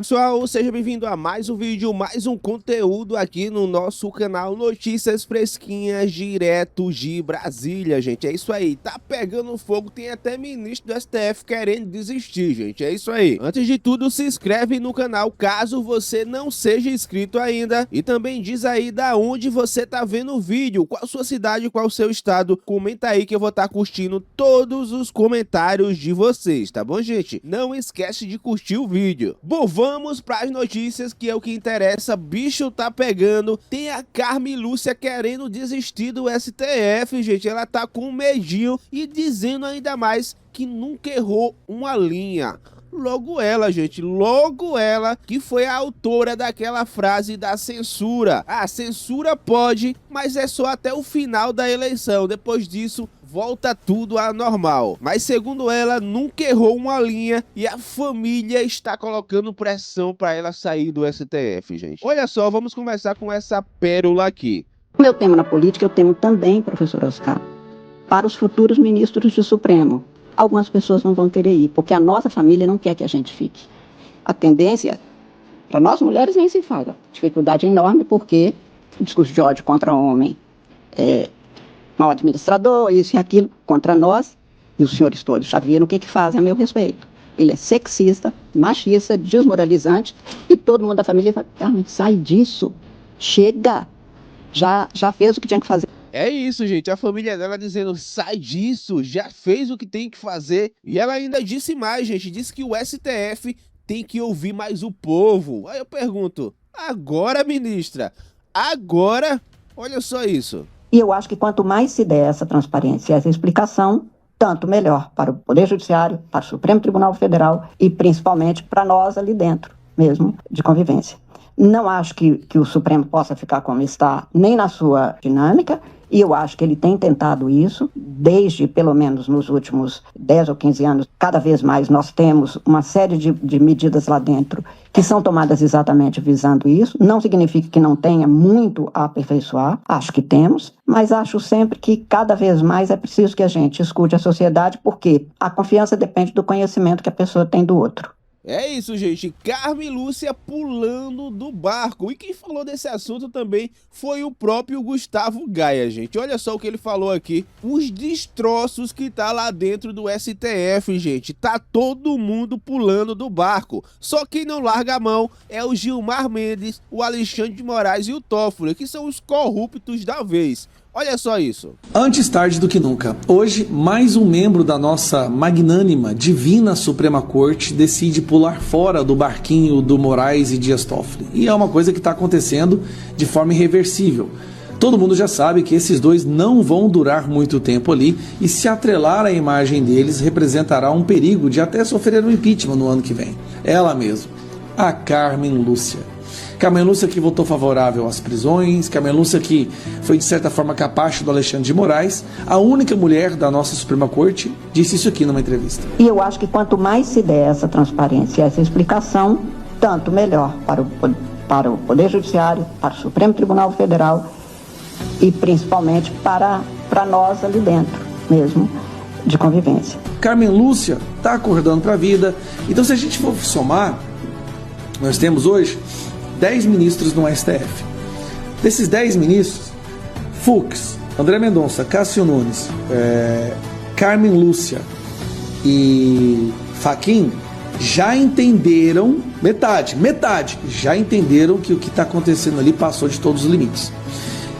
pessoal, seja bem-vindo a mais um vídeo, mais um conteúdo aqui no nosso canal Notícias Fresquinhas, direto de Brasília, gente. É isso aí, tá pegando fogo, tem até ministro do STF querendo desistir, gente. É isso aí. Antes de tudo, se inscreve no canal caso você não seja inscrito ainda. E também diz aí da onde você tá vendo o vídeo, qual sua cidade, qual seu estado. Comenta aí que eu vou estar curtindo todos os comentários de vocês, tá bom, gente? Não esquece de curtir o vídeo. Bom, vamos para as notícias, que é o que interessa. Bicho tá pegando. Tem a Carmen Lúcia querendo desistir do STF, gente. Ela tá com medinho e dizendo ainda mais que nunca errou uma linha. Logo ela, gente, logo ela, que foi a autora daquela frase da censura. A censura pode, mas é só até o final da eleição. Depois disso, volta tudo ao normal. Mas segundo ela, nunca errou uma linha e a família está colocando pressão para ela sair do STF, gente. Olha só, vamos começar com essa pérola aqui. Meu tema na política, eu temo também, professor Oscar, para os futuros ministros do Supremo. Algumas pessoas não vão querer ir, porque a nossa família não quer que a gente fique. A tendência, para nós mulheres nem se fala, dificuldade enorme, porque o discurso de ódio contra o homem é mau administrador, isso e aquilo, contra nós, e os senhores todos já viram o que fazem a meu respeito. Ele é sexista, machista, desmoralizante, e todo mundo da família fala, Carmen, sai disso, chega, já fez o que tinha que fazer. É isso, gente, a família dela dizendo, sai disso, já fez o que tem que fazer. E ela ainda disse mais, gente, disse que o STF tem que ouvir mais o povo. Aí eu pergunto, agora, ministra? Agora? Olha só isso. E eu acho que quanto mais se der essa transparência e essa explicação, tanto melhor para o Poder Judiciário, para o Supremo Tribunal Federal e principalmente para nós ali dentro mesmo de convivência. Não acho que o Supremo possa ficar como está, nem na sua dinâmica, e eu acho que ele tem tentado isso, desde pelo menos nos últimos 10 ou 15 anos, cada vez mais nós temos uma série de medidas lá dentro que são tomadas exatamente visando isso. Não significa que não tenha muito a aperfeiçoar, acho que temos, mas acho sempre que cada vez mais é preciso que a gente escute a sociedade, porque a confiança depende do conhecimento que a pessoa tem do outro. É isso, gente, Carmen Lúcia pulando do barco. E quem falou desse assunto também foi o próprio Gustavo Gaia, gente. Olha só o que ele falou aqui. Os destroços que tá lá dentro do STF, gente. Tá todo mundo pulando do barco. Só quem não larga a mão é o Gilmar Mendes, o Alexandre de Moraes e o Toffoli, que são os corruptos da vez. Olha só isso. Antes tarde do que nunca. Hoje, mais um membro da nossa magnânima, divina Suprema Corte decide pular fora do barquinho do Moraes e Dias Toffoli. E é uma coisa que está acontecendo de forma irreversível. Todo mundo já sabe que esses dois não vão durar muito tempo ali e se atrelar à imagem deles representará um perigo de até sofrer um impeachment no ano que vem. Ela mesma, a Carmen Lúcia. Carmen Lúcia que votou favorável às prisões, Carmen Lúcia que foi de certa forma capacho do Alexandre de Moraes, a única mulher da nossa Suprema Corte, disse isso aqui numa entrevista. E eu acho que quanto mais se der essa transparência e essa explicação, tanto melhor para o Poder Judiciário, para o Supremo Tribunal Federal e principalmente para nós ali dentro mesmo de convivência. Carmen Lúcia está acordando para a vida. Então, se a gente for somar, nós temos hoje 10 ministros no STF. Desses 10 ministros, Fux, André Mendonça, Cássio Nunes, Carmen Lúcia e Fachin já entenderam, metade, já entenderam que o que está acontecendo ali passou de todos os limites.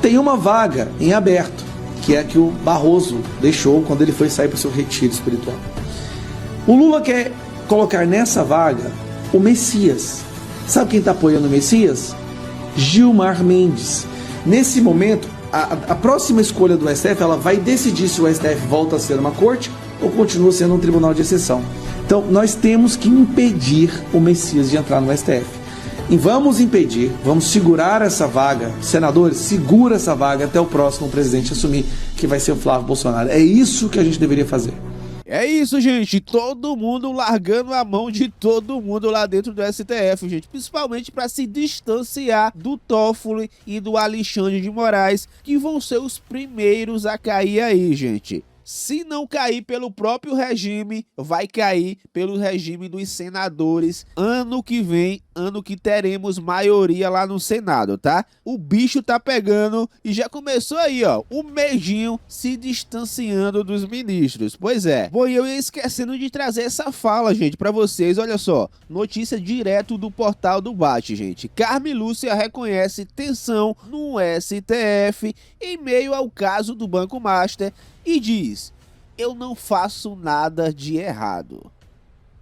Tem uma vaga em aberto, que é a que o Barroso deixou quando ele foi sair para o seu retiro espiritual. O Lula quer colocar nessa vaga o Messias. Sabe quem está apoiando o Messias? Gilmar Mendes. Nesse momento, a próxima escolha do STF, ela vai decidir se o STF volta a ser uma corte ou continua sendo um tribunal de exceção. Então, nós temos que impedir o Messias de entrar no STF. E vamos impedir, vamos segurar essa vaga. Senadores, segura essa vaga até o próximo presidente assumir, que vai ser o Flávio Bolsonaro. É isso que a gente deveria fazer. É isso, gente, todo mundo largando a mão de todo mundo lá dentro do STF, gente, principalmente para se distanciar do Toffoli e do Alexandre de Moraes, que vão ser os primeiros a cair aí, gente. se não cair pelo próprio regime, vai cair pelo regime dos senadores ano que vem, ano que teremos maioria lá no Senado, tá? O bicho tá pegando e já começou aí, ó, o medinho se distanciando dos ministros. Pois é. Bom, eu ia esquecendo de trazer essa fala, gente, pra vocês. Olha só, notícia direto do portal do Bate, gente. Carmen Lúcia reconhece tensão no STF em meio ao caso do Banco Master e diz: eu não faço nada de errado.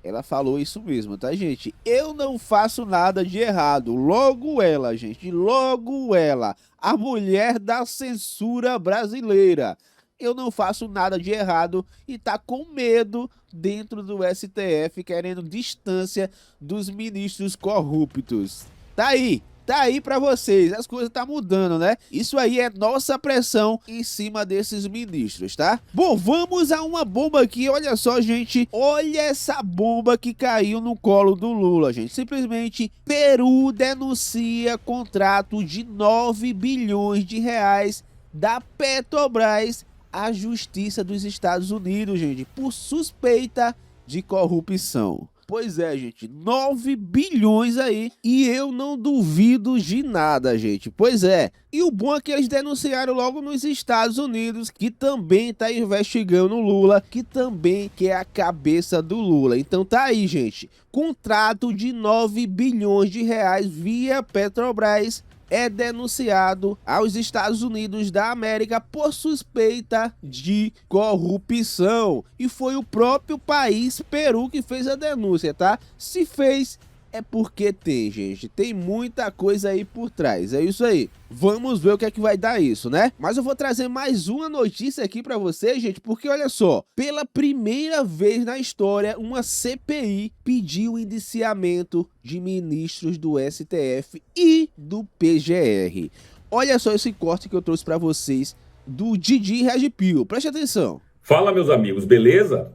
Ela falou isso mesmo, tá, gente? Eu não faço nada de errado. Logo ela, gente, logo ela, a mulher da censura brasileira. Eu não faço nada de errado e tá com medo dentro do STF, querendo distância dos ministros corruptos. Tá aí pra vocês, as coisas tá mudando, né? Isso aí é nossa pressão em cima desses ministros, tá? Bom, vamos a uma bomba aqui, olha só, gente. Olha essa bomba que caiu no colo do Lula, gente. Simplesmente, Peru denuncia contrato de 9 bilhões de reais da Petrobras à Justiça dos Estados Unidos, gente, por suspeita de corrupção. Pois é, gente, 9 bilhões aí, e eu não duvido de nada, gente. Pois é, e o bom é que eles denunciaram logo nos Estados Unidos, que também tá investigando o Lula, que também quer a cabeça do Lula. Então tá aí, gente, contrato de 9 bilhões de reais via Petrobras é denunciado aos Estados Unidos da América por suspeita de corrupção. E foi o próprio país, Peru, que fez a denúncia, tá? Se fez, é porque tem, gente. Tem muita coisa aí por trás. É isso aí. Vamos ver o que é que vai dar isso, né? Mas eu vou trazer mais uma notícia aqui pra vocês, gente, porque olha só, pela primeira vez na história, uma CPI pediu indiciamento de ministros do STF e do PGR. Olha só esse corte que eu trouxe pra vocês do Didi Regipio. Preste atenção. Fala, meus amigos, beleza?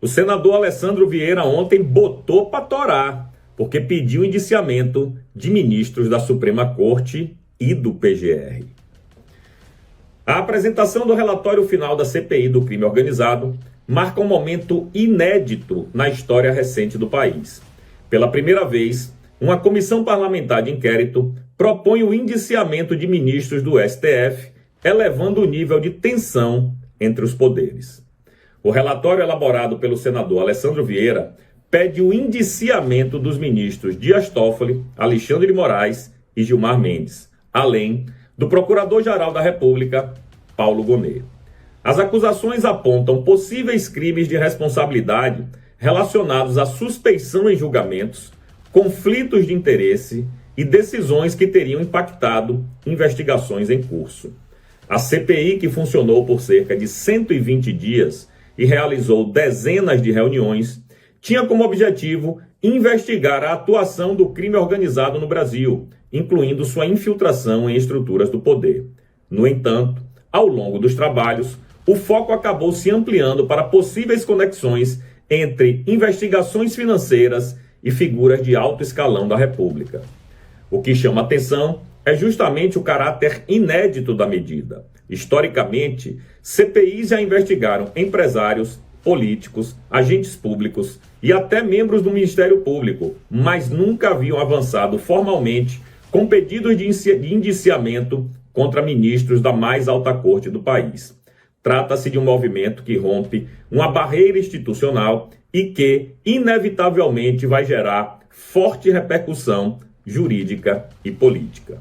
O senador Alessandro Vieira ontem botou pra torar, porque pediu indiciamento de ministros da Suprema Corte e do PGR. A apresentação do relatório final da CPI do crime organizado marca um momento inédito na história recente do país. Pela primeira vez, uma comissão parlamentar de inquérito propõe o indiciamento de ministros do STF, elevando o nível de tensão entre os poderes. O relatório elaborado pelo senador Alessandro Vieira pede o indiciamento dos ministros Dias Toffoli, Alexandre de Moraes e Gilmar Mendes, além do Procurador-Geral da República, Paulo Gonet. As acusações apontam possíveis crimes de responsabilidade relacionados à suspeição em julgamentos, conflitos de interesse e decisões que teriam impactado investigações em curso. A CPI, que funcionou por cerca de 120 dias e realizou dezenas de reuniões, tinha como objetivo investigar a atuação do crime organizado no Brasil, incluindo sua infiltração em estruturas do poder. No entanto, ao longo dos trabalhos, o foco acabou se ampliando para possíveis conexões entre investigações financeiras e figuras de alto escalão da República. O que chama atenção é justamente o caráter inédito da medida. Historicamente, CPIs já investigaram empresários, políticos, agentes públicos e até membros do Ministério Público, mas nunca haviam avançado formalmente com pedidos de indiciamento contra ministros da mais alta corte do país. Trata-se de um movimento que rompe uma barreira institucional e que, inevitavelmente, vai gerar forte repercussão jurídica e política.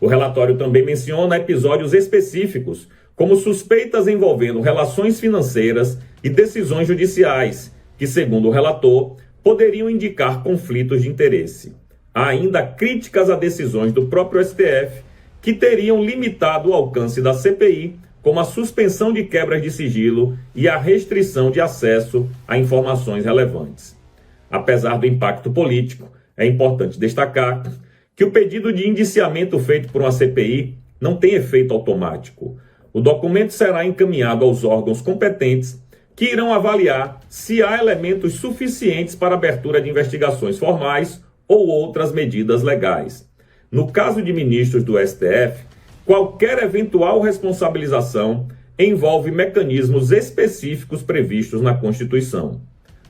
O relatório também menciona episódios específicos, como suspeitas envolvendo relações financeiras e decisões judiciais, que, segundo o relator, poderiam indicar conflitos de interesse. Há ainda críticas a decisões do próprio STF, que teriam limitado o alcance da CPI, como a suspensão de quebras de sigilo e a restrição de acesso a informações relevantes. Apesar do impacto político, é importante destacar que o pedido de indiciamento feito por uma CPI não tem efeito automático. O documento será encaminhado aos órgãos competentes, que irão avaliar se há elementos suficientes para abertura de investigações formais ou outras medidas legais. No caso de ministros do STF, qualquer eventual responsabilização envolve mecanismos específicos previstos na Constituição.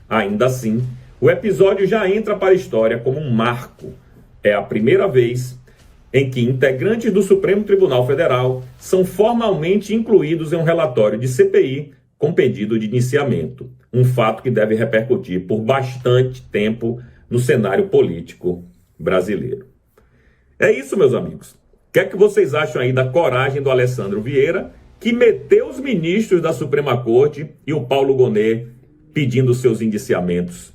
Ainda assim, o episódio já entra para a história como um marco. É a primeira vez em que integrantes do Supremo Tribunal Federal são formalmente incluídos em um relatório de CPI com pedido de indiciamento. Um fato que deve repercutir por bastante tempo no cenário político brasileiro. É isso, meus amigos. O que é que vocês acham aí da coragem do Alessandro Vieira, que meteu os ministros da Suprema Corte e o Paulo Gonet pedindo seus indiciamentos?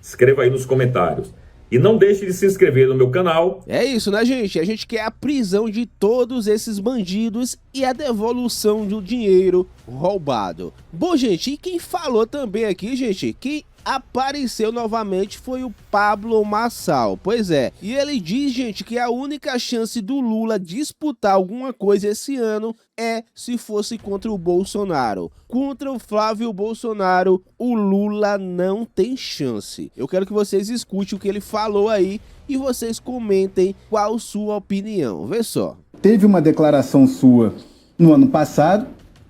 Escreva aí nos comentários. E não deixe de se inscrever no meu canal. É isso, né, gente? A gente quer a prisão de todos esses bandidos e a devolução do dinheiro roubado. Bom, gente, e quem falou também aqui, gente, que apareceu novamente foi o Pablo Marçal. Pois é, e ele diz, gente, que a única chance do Lula disputar alguma coisa esse ano é se fosse contra o Bolsonaro. Contra o Flávio Bolsonaro, o Lula não tem chance. Eu quero que vocês escutem o que ele falou aí e vocês comentem qual sua opinião. Vê só. Teve uma declaração sua no ano passado,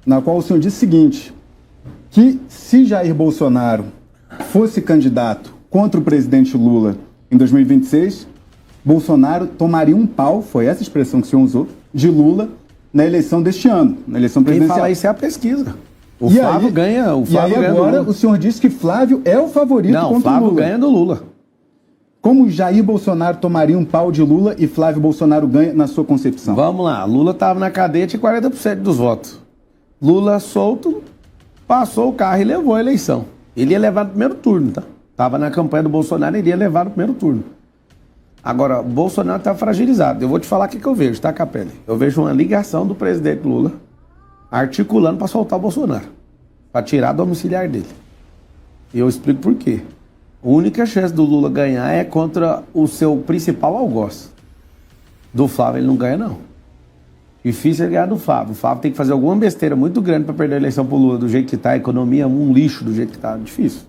na qual o senhor disse o seguinte, que se Jair Bolsonaro fosse candidato contra o presidente Lula em 2026, Bolsonaro tomaria um pau, foi essa expressão que o senhor usou, de Lula na eleição deste ano, na eleição presidencial. Quem fala isso é a pesquisa. O Flávio ganha, o Flávio ganha agora o senhor disse que Flávio é o favorito contra o Lula. Não, Flávio ganha do Lula. Como Jair Bolsonaro tomaria um pau de Lula e Flávio Bolsonaro ganha na sua concepção? Vamos lá, Lula estava na cadeia, tinha 40% dos votos. Lula solto, passou o carro e levou a eleição. Ele ia levar no primeiro turno, tá? Tava na campanha do Bolsonaro, ele ia levar no primeiro turno. Agora, o Bolsonaro tá fragilizado. Eu vou te falar o que eu vejo, tá, Capelli? Eu vejo uma ligação do presidente Lula articulando para soltar o Bolsonaro, para tirar do domiciliar dele. E eu explico por quê. A única chance do Lula ganhar é contra o seu principal algoz. Do Flávio ele não ganha, não. Difícil ele ganhar do Flávio. O Flávio tem que fazer alguma besteira muito grande para perder a eleição pro Lula. Do jeito que tá, a economia é um lixo do jeito que tá. Difícil.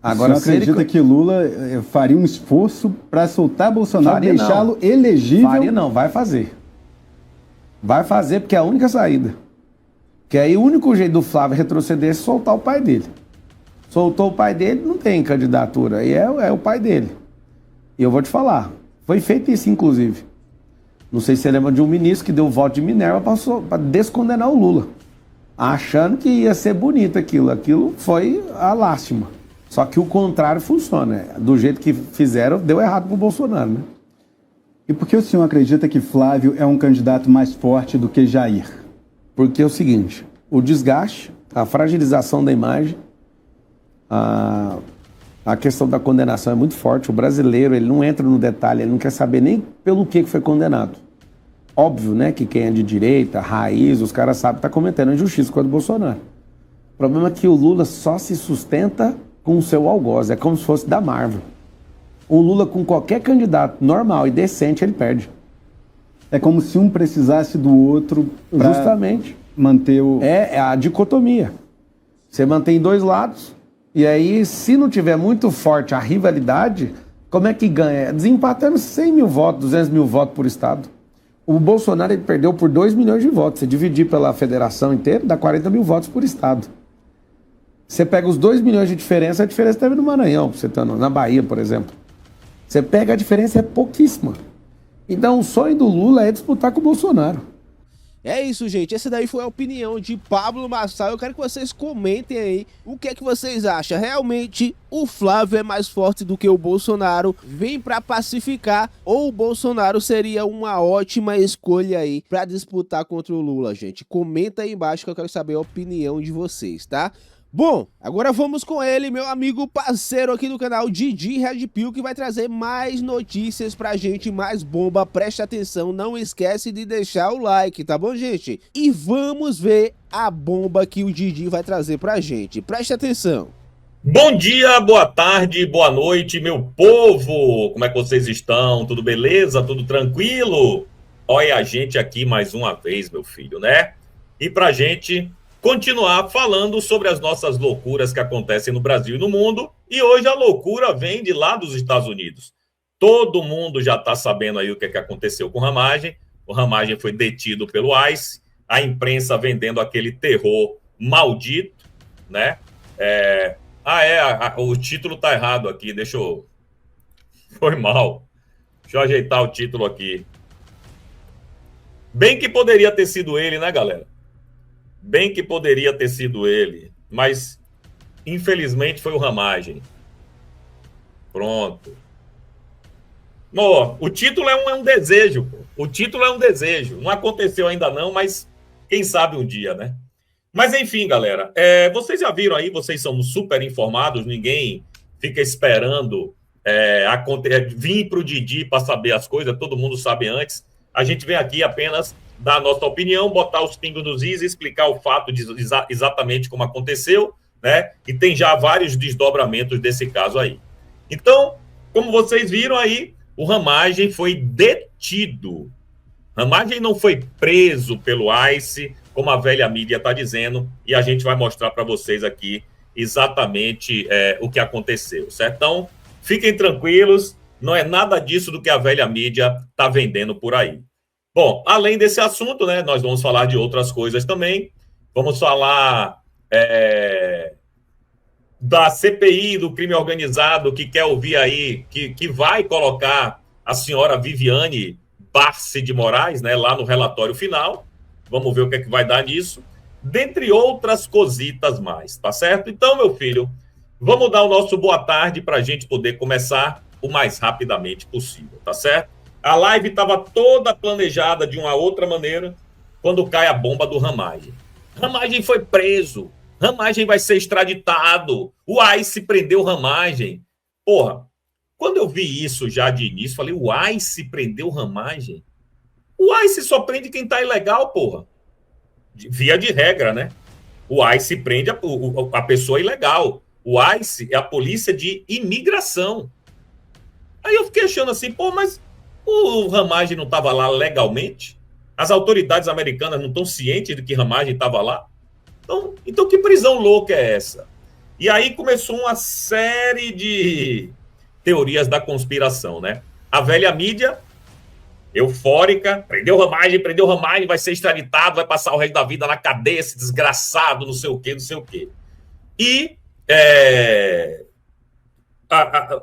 Agora, você acredita que Lula faria um esforço para soltar Bolsonaro, deixá-lo elegível? Faria não, vai fazer. Vai fazer porque é a única saída. Porque aí o único jeito do Flávio retroceder é soltar o pai dele. Soltou o pai dele, não tem candidatura. Aí é o pai dele. E eu vou te falar. Foi feito isso, inclusive. Não sei se você lembra de um ministro que deu voto de Minerva para descondenar o Lula. Achando que ia ser bonito aquilo. Aquilo foi a lástima. Só que o contrário funciona. Do jeito que fizeram, deu errado pro Bolsonaro, né? E por que o senhor acredita que Flávio é um candidato mais forte do que Jair? Porque é o seguinte, o desgaste, a fragilização da imagem, a questão da condenação é muito forte. O brasileiro, ele não entra no detalhe, ele não quer saber nem pelo que foi condenado. Óbvio, né, que quem é de direita, raiz, os caras sabem que está cometendo injustiça contra o Bolsonaro. O problema é que o Lula só se sustenta com o seu algoz, é como se fosse da Marvel. O Lula, com qualquer candidato normal e decente, ele perde. É como se um precisasse do outro para justamente manter o... É a dicotomia. Você mantém dois lados, e aí, se não tiver muito forte a rivalidade, como é que ganha? Desempatando 100 mil votos, 200 mil votos por estado. O Bolsonaro ele perdeu por 2 milhões de votos. Você dividir pela federação inteira, dá 40 mil votos por estado. Você pega os 2 milhões de diferença, a diferença teve no Maranhão, você tá na Bahia, por exemplo. Você pega a diferença, é pouquíssima. Então, o sonho do Lula é disputar com o Bolsonaro. É isso, gente. Essa daí foi a opinião de Pablo Marçal. Eu quero que vocês comentem aí o que é que vocês acham. Realmente o Flávio é mais forte do que o Bolsonaro? Vem pra pacificar ou o Bolsonaro seria uma ótima escolha aí pra disputar contra o Lula, gente? Comenta aí embaixo que eu quero saber a opinião de vocês, tá? Bom, agora vamos com ele, meu amigo parceiro aqui do canal, Didi Red Pill, que vai trazer mais notícias pra gente, mais bomba. Preste atenção, não esquece de deixar o like, tá bom, gente? E vamos ver a bomba que o Didi vai trazer pra gente. Preste atenção. Bom dia, boa tarde, boa noite, meu povo! Como é que vocês estão? Tudo beleza? Tudo tranquilo? Olha a gente aqui mais uma vez, meu filho, né? E pra gente continuar falando sobre as nossas loucuras que acontecem no Brasil e no mundo. E hoje a loucura vem de lá dos Estados Unidos. Todo mundo já está sabendo aí o que aconteceu com o Ramagem. O Ramagem foi detido pelo ICE, a imprensa vendendo aquele terror maldito, né? O título tá errado aqui, foi mal. Deixa eu ajeitar o título aqui. Bem que poderia ter sido ele, né, galera? Bem que poderia ter sido ele, mas infelizmente foi o Ramagem. Pronto. O título é um desejo, pô. O título é um desejo. Não aconteceu ainda não, mas quem sabe um dia, né? Mas enfim, galera, vocês já viram aí, vocês são super informados, ninguém fica esperando vir para o Didi para saber as coisas, todo mundo sabe antes. A gente vem aqui apenas dar a nossa opinião, botar os pingos nos is, explicar o fato de exatamente como aconteceu, né? E tem já vários desdobramentos desse caso aí. Então, como vocês viram aí, o Ramagem foi detido. Ramagem não foi preso pelo ICE, como a velha mídia está dizendo, e a gente vai mostrar para vocês aqui exatamente o que aconteceu, certo? Então, fiquem tranquilos, não é nada disso do que a velha mídia está vendendo por aí. Bom, além desse assunto, né, nós vamos falar de outras coisas também. Vamos falar da CPI, do crime organizado, que quer ouvir aí, que vai colocar a senhora Viviane Barce de Moraes, né, lá no relatório final. Vamos ver o que é que vai dar nisso. Dentre outras cositas mais, tá certo? Então, meu filho, vamos dar o nosso boa tarde para a gente poder começar o mais rapidamente possível, tá certo? A live estava toda planejada de uma outra maneira quando cai a bomba do Ramagem. Ramagem foi preso. Ramagem vai ser extraditado. O ICE prendeu o Ramagem. Porra, quando eu vi isso já de início, falei, o ICE prendeu o Ramagem? O ICE só prende quem tá ilegal, porra. Via de regra, né? O ICE prende a pessoa ilegal. O ICE é a polícia de imigração. Aí eu fiquei achando assim, pô, mas o Ramagem não estava lá legalmente? As autoridades americanas não estão cientes de que Ramagem estava lá? Então que prisão louca é essa? E aí começou uma série de teorias da conspiração, né? A velha mídia, eufórica, prendeu o Ramagem, vai ser extraditado, vai passar o resto da vida na cadeia, esse desgraçado, não sei o quê, não sei o quê. E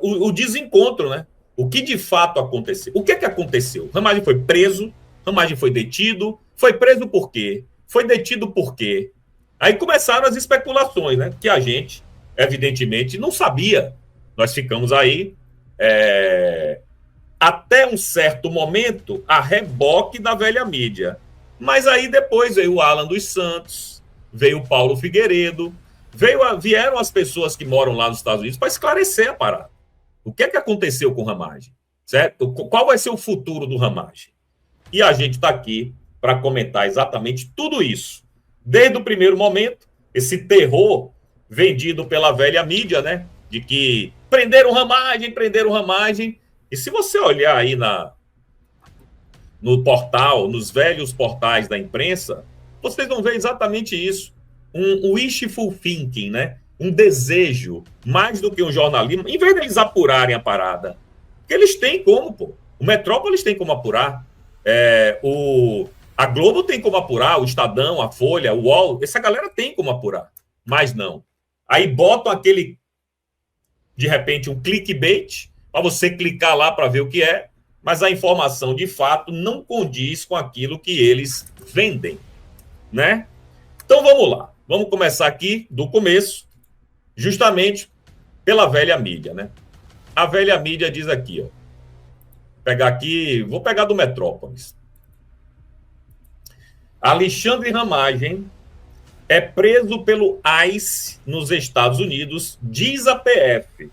o desencontro, né? O que de fato aconteceu? O que é que aconteceu? Ramagem foi preso, Ramagem foi detido, foi preso por quê? Foi detido por quê? Aí começaram as especulações, né? Que a gente, evidentemente, não sabia. Nós ficamos aí até um certo momento a reboque da velha mídia. Mas aí depois veio o Alan dos Santos, veio o Paulo Figueiredo, vieram as pessoas que moram lá nos Estados Unidos para esclarecer a parada. O que é que aconteceu com o Ramagem? Certo? Qual vai ser o futuro do Ramagem? E a gente está aqui para comentar exatamente tudo isso. Desde o primeiro momento, esse terror vendido pela velha mídia, né? De que prenderam o Ramagem. E se você olhar aí no portal, nos velhos portais da imprensa, vocês vão ver exatamente isso. Um wishful thinking, né? Um desejo, mais do que um jornalismo, em vez de eles apurarem a parada. Porque eles têm como, pô. O Metrópolis tem como apurar. A Globo tem como apurar, o Estadão, a Folha, o UOL, essa galera tem como apurar. Mas não. Aí botam de repente, um clickbait, para você clicar lá para ver o que é, mas a informação, de fato, não condiz com aquilo que eles vendem, né? Então, vamos lá. Vamos começar aqui do começo, justamente pela velha mídia, né? A velha mídia diz aqui, ó. Vou pegar do Metrópolis. Alexandre Ramagem é preso pelo ICE nos Estados Unidos, diz a PF.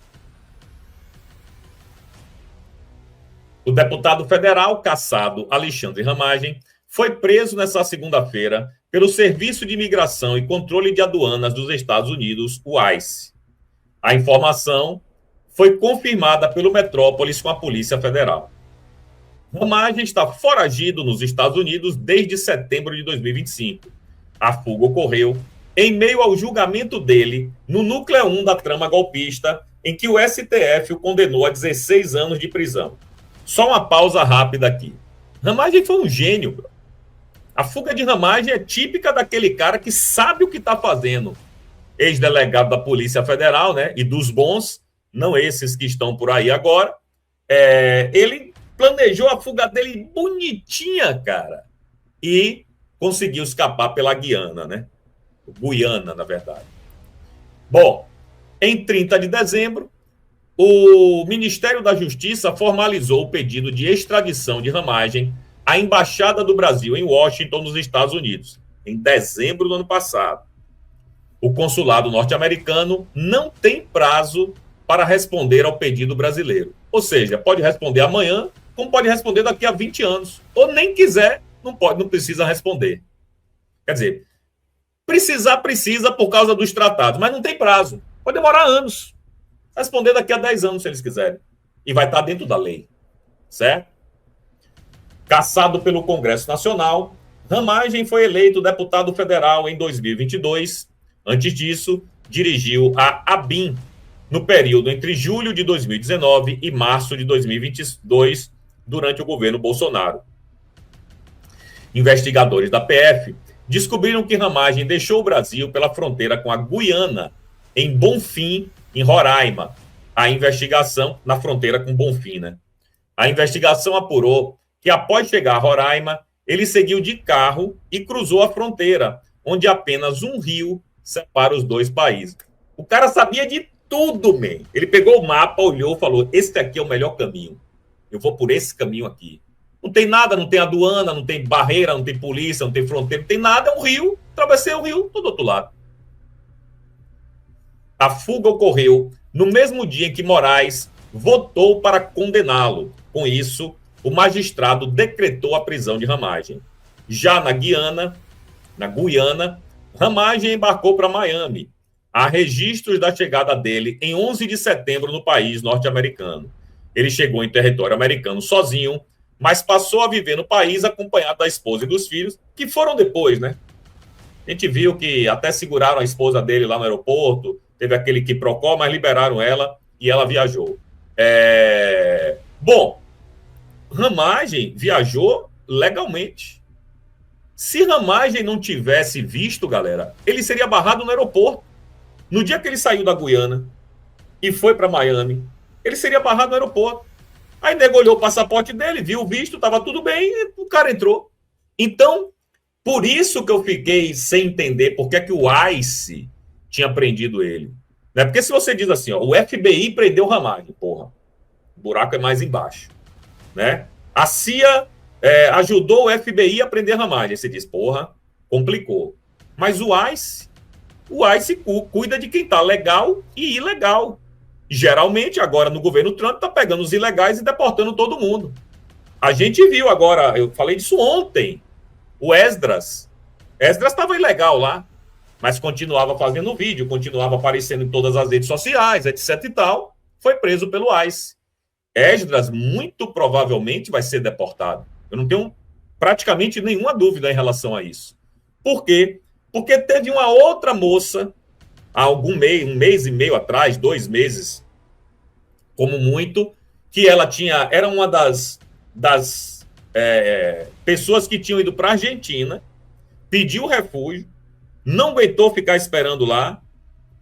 O deputado federal cassado Alexandre Ramagem foi preso nesta segunda-feira pelo Serviço de Imigração e Controle de Aduanas dos Estados Unidos, o ICE. A informação foi confirmada pelo Metrópolis com a Polícia Federal. Ramagem está foragido nos Estados Unidos desde setembro de 2025. A fuga ocorreu em meio ao julgamento dele no núcleo 1 da trama golpista, em que o STF o condenou a 16 anos de prisão. Só uma pausa rápida aqui. Ramagem foi um gênio, bro. A fuga de Ramagem é típica daquele cara que sabe o que está fazendo. Ex-delegado da Polícia Federal, né? E dos bons, não esses que estão por aí agora. Ele planejou a fuga dele bonitinha, cara. E conseguiu escapar pela Guiana, né? Guiana, na verdade. Bom, em 30 de dezembro, o Ministério da Justiça formalizou o pedido de extradição de Ramagem à Embaixada do Brasil em Washington, nos Estados Unidos, em dezembro do ano passado. O consulado norte-americano não tem prazo para responder ao pedido brasileiro. Ou seja, pode responder amanhã, como pode responder daqui a 20 anos. Ou nem quiser, não precisa responder. Quer dizer, precisa por causa dos tratados, mas não tem prazo. Pode demorar anos. Responder daqui a 10 anos, se eles quiserem. E vai estar dentro da lei. Certo? Cassado pelo Congresso Nacional, Ramagem foi eleito deputado federal em 2022. Antes disso, dirigiu a ABIN no período entre julho de 2019 e março de 2022, durante o governo Bolsonaro. Investigadores da PF descobriram que Ramagem deixou o Brasil pela fronteira com a Guiana, em Bonfim, em Roraima. A investigação, na fronteira com Bonfim, né? A investigação apurou que, após chegar a Roraima, ele seguiu de carro e cruzou a fronteira, onde apenas um rio separa os dois países. O cara sabia de tudo, man. Ele pegou o mapa, olhou e falou: esse aqui é o melhor caminho. Eu vou por esse caminho aqui. Não tem nada, não tem aduana, não tem barreira, não tem polícia, não tem fronteira, não tem nada, é um rio. Atravessei o rio, tô do outro lado. A fuga ocorreu no mesmo dia em que Moraes votou para condená-lo. Com isso, o magistrado decretou a prisão de Ramagem. Já na Guiana, Ramagem embarcou para Miami. Há registros da chegada dele em 11 de setembro no país norte-americano. Ele chegou em território americano sozinho, mas passou a viver no país acompanhado da esposa e dos filhos, que foram depois, né? A gente viu que até seguraram a esposa dele lá no aeroporto, teve aquele quiprocó, mas liberaram ela e ela viajou. Bom, Ramagem viajou legalmente. Se Ramagem não tivesse visto, galera, ele seria barrado no aeroporto. No dia que ele saiu da Guiana e foi para Miami, ele seria barrado no aeroporto. Aí nego olhou o passaporte dele, viu o visto, estava tudo bem, e o cara entrou. Então, por isso que eu fiquei sem entender por que é que o ICE tinha prendido ele. Né? Porque se você diz assim, ó, o FBI prendeu o Ramagem, porra, o buraco é mais embaixo. Né? A CIA ajudou o FBI a prender Ramagem. Você diz, porra, complicou. Mas o ICE cuida de quem está legal e ilegal. Geralmente, agora no governo Trump, está pegando os ilegais e deportando todo mundo. A gente viu agora, eu falei disso ontem, o Esdras estava ilegal lá, mas continuava fazendo vídeo, continuava aparecendo em todas as redes sociais, etc e tal, foi preso pelo ICE. Esdras muito provavelmente vai ser deportado. Eu não tenho praticamente nenhuma dúvida em relação a isso. Por quê? Porque teve uma outra moça, há um mês e meio atrás, 2 meses, como muito, que ela era uma das pessoas que tinham ido para a Argentina, pediu refúgio, não aguentou ficar esperando lá,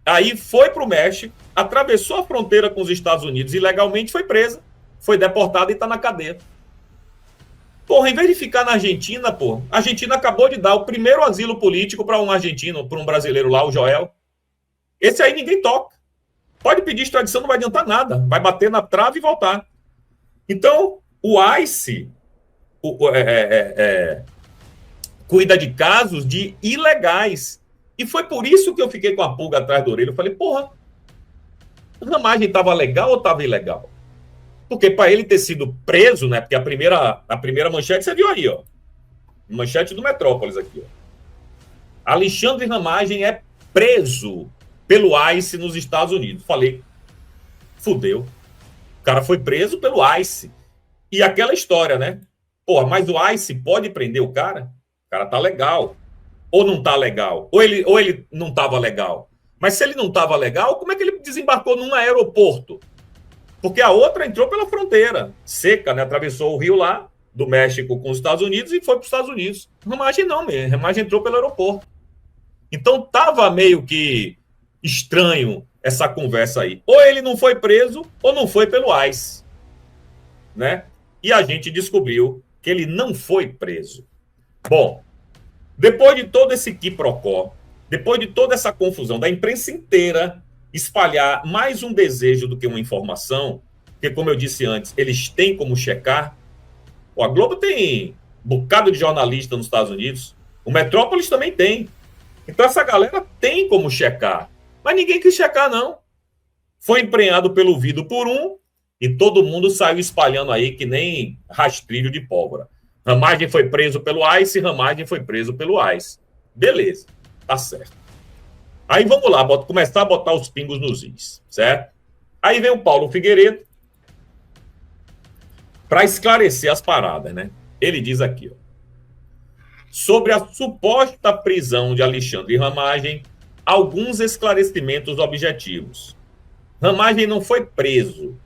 aí foi para o México, atravessou a fronteira com os Estados Unidos ilegalmente, foi presa, foi deportada e está na cadeia. Porra, em vez de ficar na Argentina, porra, a Argentina acabou de dar o primeiro asilo político para um argentino, para um brasileiro lá, o Joel. Esse aí ninguém toca. Pode pedir extradição, não vai adiantar nada. Vai bater na trave e voltar. Então, o ICE cuida de casos de ilegais. E foi por isso que eu fiquei com a pulga atrás da orelha. Eu falei, porra, a Ramagem estava legal ou estava ilegal? Porque para ele ter sido preso, né? Porque a primeira manchete você viu aí, ó. Manchete do Metrópolis aqui, ó. Alexandre Ramagem é preso pelo ICE nos Estados Unidos. Falei, fudeu. O cara foi preso pelo ICE. E aquela história, né? Porra, mas o ICE pode prender o cara? O cara tá legal. Ou não tá legal? Ou ele não tava legal? Mas se ele não tava legal, como é que ele desembarcou num aeroporto? Porque a outra entrou pela fronteira, seca, né? Atravessou o rio lá, do México com os Estados Unidos e foi para os Estados Unidos. Ramagem não, mesmo. Ramagem entrou pelo aeroporto. Então tava meio que estranho essa conversa aí. Ou ele não foi preso, ou não foi pelo ICE, né? E a gente descobriu que ele não foi preso. Bom, depois de todo esse quiprocó, depois de toda essa confusão da imprensa inteira espalhar mais um desejo do que uma informação, porque, como eu disse antes, eles têm como checar. Pô, a Globo tem um bocado de jornalista nos Estados Unidos, o Metrópolis também tem. Então essa galera tem como checar, mas ninguém quis checar, não. Foi emprenhado pelo ouvido por um e todo mundo saiu espalhando aí que nem rastrilho de pólvora. Ramagem foi preso pelo ICE, Ramagem foi preso pelo ICE. Beleza, tá certo. Aí vamos lá, começar a botar os pingos nos is, certo? Aí vem o Paulo Figueiredo para esclarecer as paradas, né? Ele diz aqui, ó, sobre a suposta prisão de Alexandre Ramagem, alguns esclarecimentos objetivos. Ramagem não foi preso,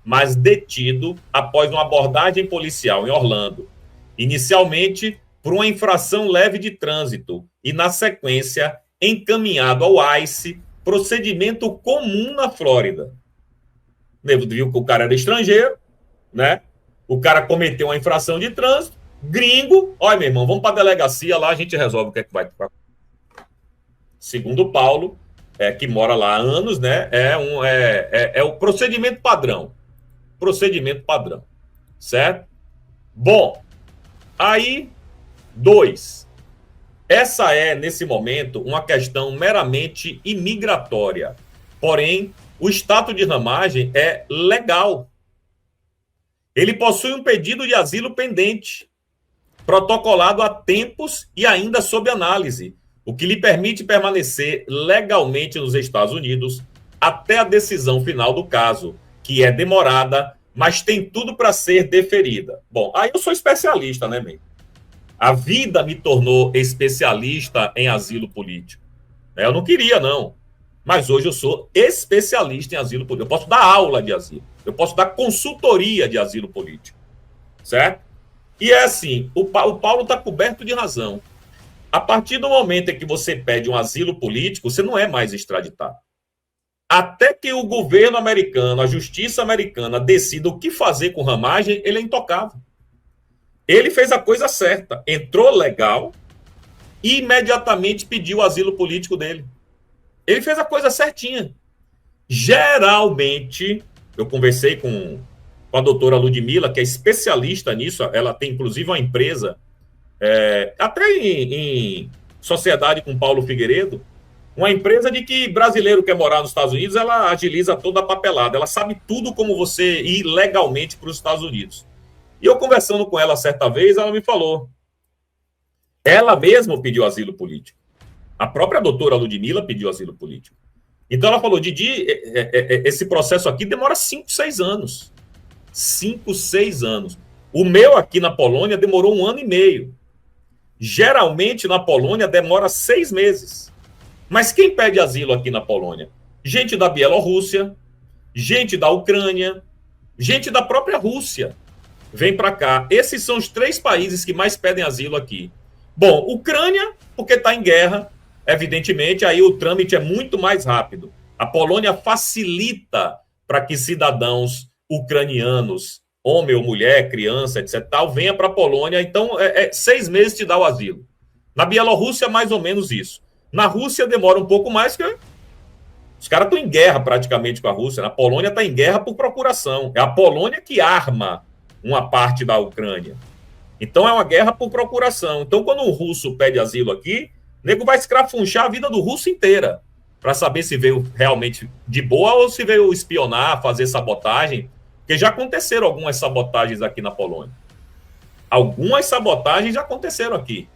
mas detido após uma abordagem policial em Orlando, inicialmente por uma infração leve de trânsito e, na sequência, encaminhado ao ICE, procedimento comum na Flórida. Viu que o cara era estrangeiro, né? O cara cometeu uma infração de trânsito, gringo, olha, meu irmão, vamos para a delegacia lá, a gente resolve o que é que vai. Segundo o Paulo, que mora lá há anos, né? É o procedimento padrão. Procedimento padrão. Certo? Bom, aí, 2. Essa é, nesse momento, uma questão meramente imigratória. Porém, o status de Ramagem é legal. Ele possui um pedido de asilo pendente, protocolado há tempos e ainda sob análise, o que lhe permite permanecer legalmente nos Estados Unidos até a decisão final do caso, que é demorada, mas tem tudo para ser deferida. Bom, aí eu sou especialista, né, mesmo? A vida me tornou especialista em asilo político. Eu não queria, não. Mas hoje eu sou especialista em asilo político. Eu posso dar aula de asilo. Eu posso dar consultoria de asilo político. Certo? E é assim, o Paulo está coberto de razão. A partir do momento em que você pede um asilo político, você não é mais extraditado. Até que o governo americano, a justiça americana, decida o que fazer com Ramagem, ele é intocável. Ele fez a coisa certa. Entrou legal e imediatamente pediu o asilo político dele. Ele fez a coisa certinha. Geralmente, eu conversei com a doutora Ludmila, que é especialista nisso, ela tem inclusive uma empresa, até em sociedade com Paulo Figueiredo, uma empresa de que brasileiro quer morar nos Estados Unidos, ela agiliza toda a papelada, ela sabe tudo como você ir legalmente para os Estados Unidos. E eu conversando com ela certa vez, ela me falou, ela mesma pediu asilo político. A própria doutora Ludmila pediu asilo político. Então ela falou, Didi, esse processo aqui demora 5, 6 anos. 5, 6 anos. O meu aqui na Polônia demorou 1 ano e meio. Geralmente na Polônia demora 6 meses. Mas quem pede asilo aqui na Polônia? Gente da Bielorrússia, gente da Ucrânia, gente da própria Rússia. Vem para cá. Esses são os 3 países que mais pedem asilo aqui. Bom, Ucrânia, porque está em guerra, evidentemente, aí o trâmite é muito mais rápido. A Polônia facilita para que cidadãos ucranianos, homem ou mulher, criança, etc., venha para a Polônia. Então, 6 meses te dá o asilo. Na Bielorrússia, mais ou menos isso. Na Rússia, demora um pouco mais, porque os caras estão em guerra praticamente com a Rússia. Na Polônia está em guerra por procuração. É a Polônia que arma uma parte da Ucrânia. Então, é uma guerra por procuração. Então, quando um russo pede asilo aqui, o nego vai escrafunchar a vida do russo inteira para saber se veio realmente de boa ou se veio espionar, fazer sabotagem, porque já aconteceram algumas sabotagens aqui na Polônia. Algumas sabotagens já aconteceram aqui,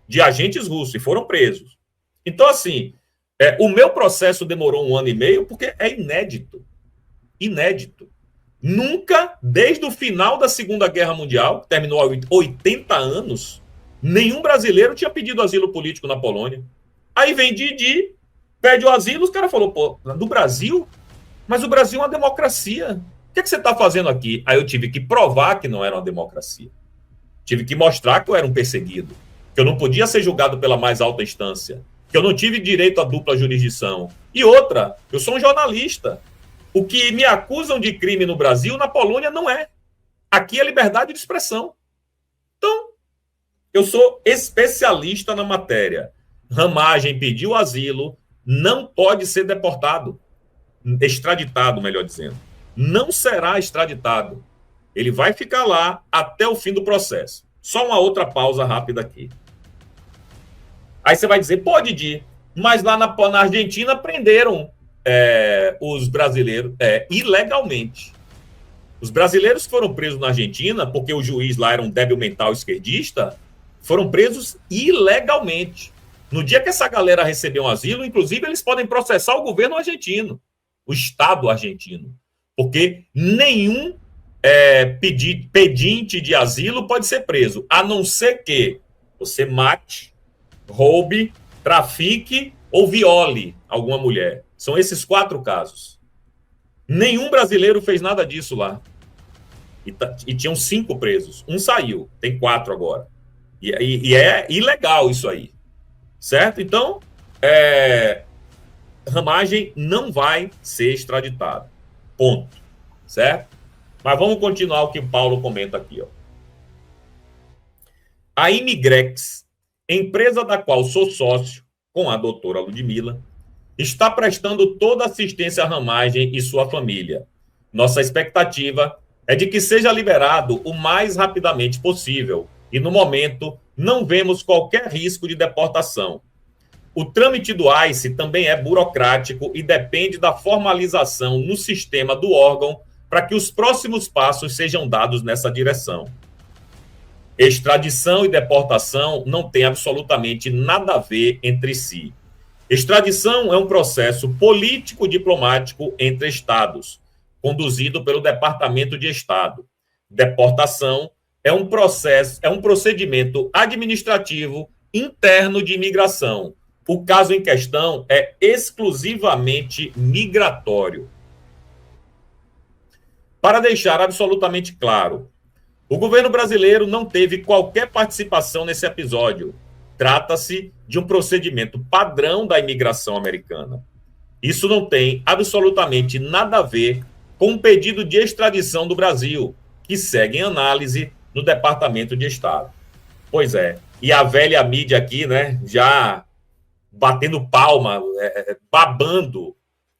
de agentes russos, e foram presos. Então, assim, o meu processo demorou 1 ano e meio porque é inédito. Inédito. Nunca, desde o final da Segunda Guerra Mundial, que terminou há 80 anos, nenhum brasileiro tinha pedido asilo político na Polônia. Aí vem Didi, pede o asilo, os caras falaram, pô, do Brasil? Mas o Brasil é uma democracia. O que você está fazendo aqui? Aí eu tive que provar que não era uma democracia. Tive que mostrar que eu era um perseguido, que eu não podia ser julgado pela mais alta instância, que eu não tive direito à dupla jurisdição. E outra, eu sou um jornalista. O que me acusam de crime no Brasil, na Polônia não é. Aqui é liberdade de expressão. Então, eu sou especialista na matéria. Ramagem pediu asilo, não pode ser deportado. Extraditado, melhor dizendo. Não será extraditado. Ele vai ficar lá até o fim do processo. Só uma outra pausa rápida aqui. Aí você vai dizer, pode ir, mas lá na Argentina prenderam os brasileiros ilegalmente. Os brasileiros que foram presos na Argentina, porque o juiz lá era um débil mental esquerdista, foram presos ilegalmente. No dia que essa galera recebeu um asilo, inclusive, eles podem processar o governo argentino, o Estado argentino, porque nenhum pedinte de asilo pode ser preso, a não ser que você mate, roube, trafique ou viole alguma mulher. São esses 4 casos. Nenhum brasileiro fez nada disso lá. E tinham 5 presos. Um saiu, tem 4 agora. E é ilegal isso aí. Certo? Então, Ramagem não vai ser extraditado. Ponto. Certo? Mas vamos continuar o que o Paulo comenta aqui. Ó. A Imigrex, empresa da qual sou sócio, com a doutora Ludmila, está prestando toda assistência à Ramagem e sua família. Nossa expectativa é de que seja liberado o mais rapidamente possível e, no momento, não vemos qualquer risco de deportação. O trâmite do ICE também é burocrático e depende da formalização no sistema do órgão para que os próximos passos sejam dados nessa direção. Extradição e deportação não têm absolutamente nada a ver entre si. Extradição é um processo político-diplomático entre estados, conduzido pelo Departamento de Estado. Deportação é um procedimento administrativo interno de imigração. O caso em questão é exclusivamente migratório. Para deixar absolutamente claro, o governo brasileiro não teve qualquer participação nesse episódio. Trata-se de um procedimento padrão da imigração americana. Isso não tem absolutamente nada a ver com o pedido de extradição do Brasil, que segue em análise no Departamento de Estado. Pois é, e a velha mídia aqui, né, já batendo palma, babando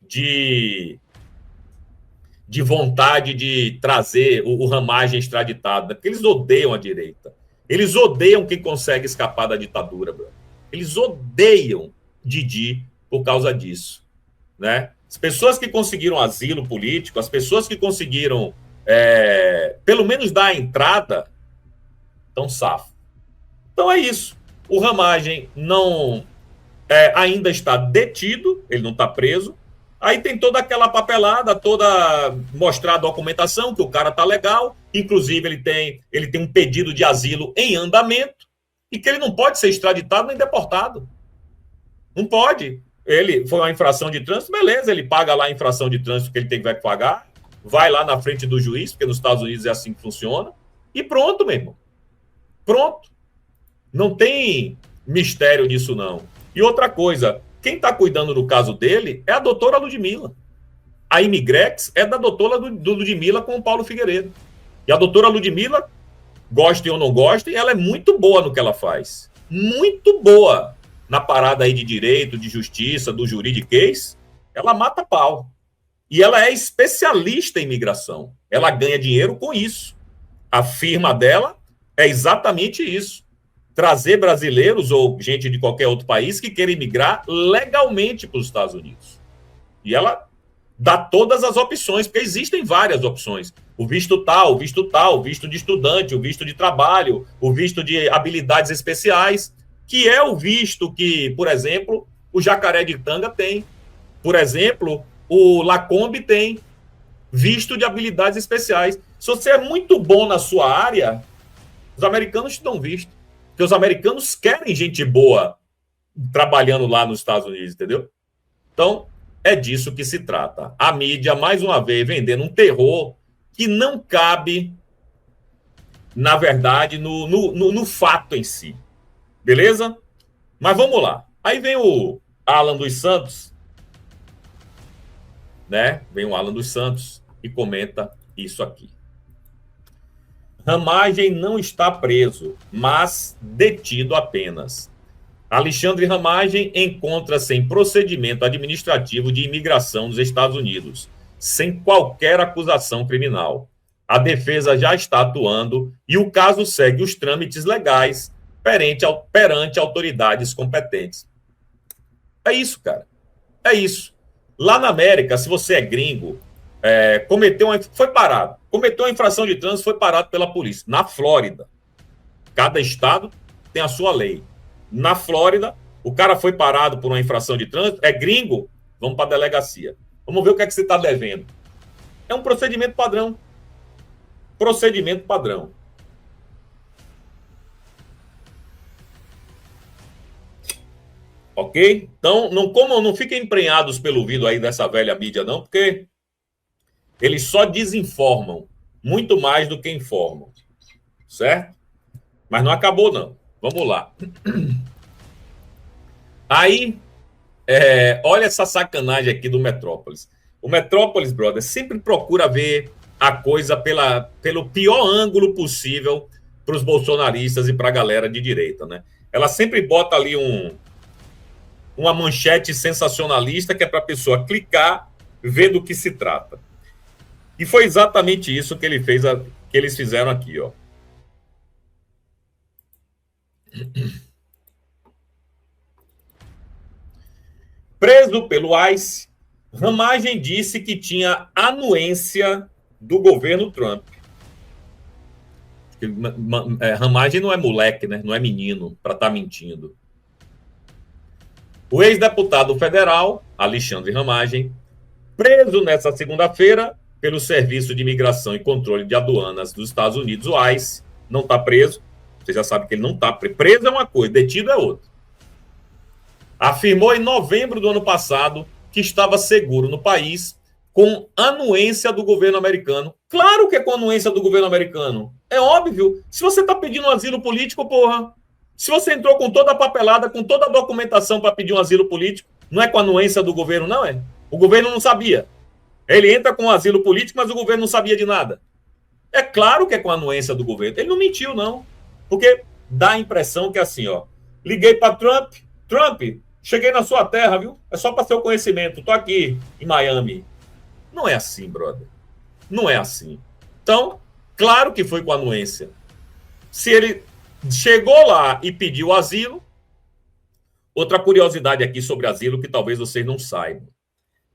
de vontade de trazer o Ramagem extraditado, né? Porque eles odeiam a direita. Eles odeiam quem consegue escapar da ditadura, bro. Eles odeiam Didi por causa disso, né? As pessoas que conseguiram asilo político, as pessoas que conseguiram, pelo menos dar a entrada, estão safos. Então é isso. O Ramagem não ainda está detido, ele não está preso. Aí tem toda aquela papelada, toda mostrar a documentação, que o cara tá legal, inclusive ele tem um pedido de asilo em andamento, e que ele não pode ser extraditado nem deportado. Não pode. Ele foi uma infração de trânsito, beleza, ele paga lá a infração de trânsito que ele tem que pagar, vai lá na frente do juiz, porque nos Estados Unidos é assim que funciona, e pronto, meu irmão. Pronto. Não tem mistério nisso, não. E outra coisa, quem está cuidando do caso dele é a doutora Ludmila. A Imigrex é da doutora Ludmila com o Paulo Figueiredo. E a doutora Ludmila, gostem ou não gostem, ela é muito boa no que ela faz. Muito boa na parada aí de direito, de justiça, do juridiquês. Ela mata pau. E ela é especialista em imigração. Ela ganha dinheiro com isso. A firma dela é exatamente isso. Trazer brasileiros ou gente de qualquer outro país que queira imigrar legalmente para os Estados Unidos. E ela dá todas as opções, porque existem várias opções. O visto tal, o visto de estudante, o visto de trabalho, o visto de habilidades especiais, que é o visto que, por exemplo, o Jacaré de Tanga tem. Por exemplo, o Lacombe tem visto de habilidades especiais. Se você é muito bom na sua área, os americanos te dão visto. Porque os americanos querem gente boa trabalhando lá nos Estados Unidos, entendeu? Então, é disso que se trata. A mídia, mais uma vez, vendendo um terror que não cabe na verdade, no fato em si. Beleza? Mas vamos lá. Aí vem o Alan dos Santos, né? Vem o Alan dos Santos e comenta isso aqui. Ramagem não está preso, mas detido apenas. Alexandre Ramagem encontra-se em procedimento administrativo de imigração nos Estados Unidos, sem qualquer acusação criminal. A defesa já está atuando e o caso segue os trâmites legais perante autoridades competentes. É isso, cara. É isso. Lá na América, se você é gringo, foi parado. Cometeu uma infração de trânsito, foi parado pela polícia. Na Flórida, cada estado tem a sua lei. Na Flórida, o cara foi parado por uma infração de trânsito, é gringo, vamos para a delegacia. Vamos ver o que é que você está devendo. É um procedimento padrão. Procedimento padrão. Ok? Então, não fiquem emprenhados pelo vídeo aí dessa velha mídia, não, porque eles só desinformam muito mais do que informam. Certo? Mas não acabou, não. Vamos lá. Aí, olha essa sacanagem aqui do Metrópolis. O Metrópolis, brother, sempre procura ver a coisa pelo pior ângulo possível para os bolsonaristas e para a galera de direita, né? Ela sempre bota ali uma manchete sensacionalista que é para a pessoa clicar, ver do que se trata. E foi exatamente isso que eles fizeram aqui, ó. Preso pelo ICE, Ramagem disse que tinha anuência do governo Trump. Ramagem não é moleque, né? Não é menino para estar mentindo. O ex-deputado federal, Alexandre Ramagem, preso nesta segunda-feira pelo Serviço de Imigração e Controle de Aduanas dos Estados Unidos, o ICE, não está preso. Você já sabe que ele não está preso. Preso é uma coisa, detido é outra. Afirmou em novembro do ano passado que estava seguro no país com anuência do governo americano. Claro que é com anuência do governo americano. É óbvio. Se você está pedindo um asilo político, porra. Se você entrou com toda a papelada, com toda a documentação para pedir um asilo político, não é com anuência do governo, não é? O governo não sabia. Ele entra com um asilo político, mas o governo não sabia de nada. É claro que é com anuência do governo. Ele não mentiu, não. Porque dá a impressão que é assim, ó. Liguei para Trump. Trump, cheguei na sua terra, viu? É só para seu conhecimento. Tô aqui em Miami. Não é assim, brother. Não é assim. Então, claro que foi com anuência. Se ele chegou lá e pediu asilo, outra curiosidade aqui sobre asilo que talvez vocês não saibam.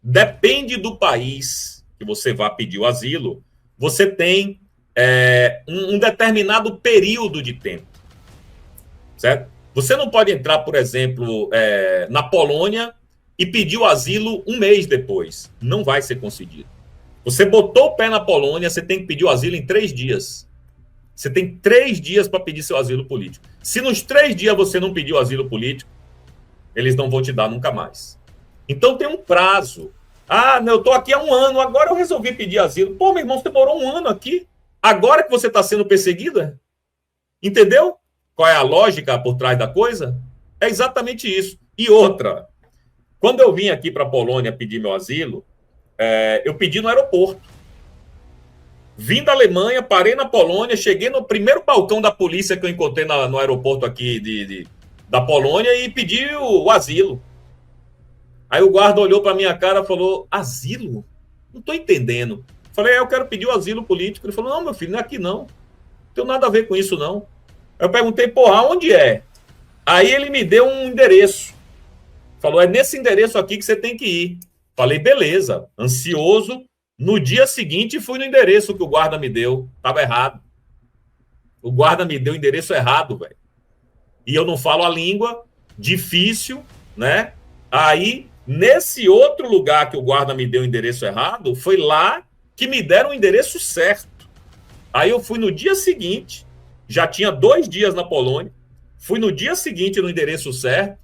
Depende do país que você vá pedir o asilo, você tem um determinado período de tempo. Certo? Você não pode entrar, por exemplo, na Polônia e pedir o asilo um mês depois. Não vai ser concedido. Você botou o pé na Polônia, você tem que pedir o asilo em 3 dias. Você tem 3 dias para pedir seu asilo político. Se nos 3 dias você não pediu asilo político, eles não vão te dar nunca mais. Então tem um prazo. Ah, eu estou aqui há 1 ano, agora eu resolvi pedir asilo. Pô, meu irmão, você demorou 1 ano aqui. Agora que você está sendo perseguida? Entendeu? Qual é a lógica por trás da coisa? É exatamente isso. E outra, quando eu vim aqui para a Polônia pedir meu asilo, eu pedi no aeroporto. Vim da Alemanha, parei na Polônia, cheguei no primeiro balcão da polícia que eu encontrei no aeroporto aqui da Polônia e pedi o asilo. Aí o guarda olhou para minha cara e falou, asilo? Não estou entendendo. Falei, eu quero pedir o asilo político. Ele falou, não, meu filho, não é aqui não. Não tenho nada a ver com isso, não. Eu perguntei, porra, onde é? Aí ele me deu um endereço. Falou, é nesse endereço aqui que você tem que ir. Falei, beleza. Ansioso. No dia seguinte, fui no endereço que o guarda me deu. Tava errado. O guarda me deu o endereço errado, velho. E eu não falo a língua. Difícil, né? Aí, nesse outro lugar que o guarda me deu o endereço errado, foi lá que me deram o endereço certo. Aí eu fui no dia seguinte, já tinha 2 dias na Polônia, fui no dia seguinte no endereço certo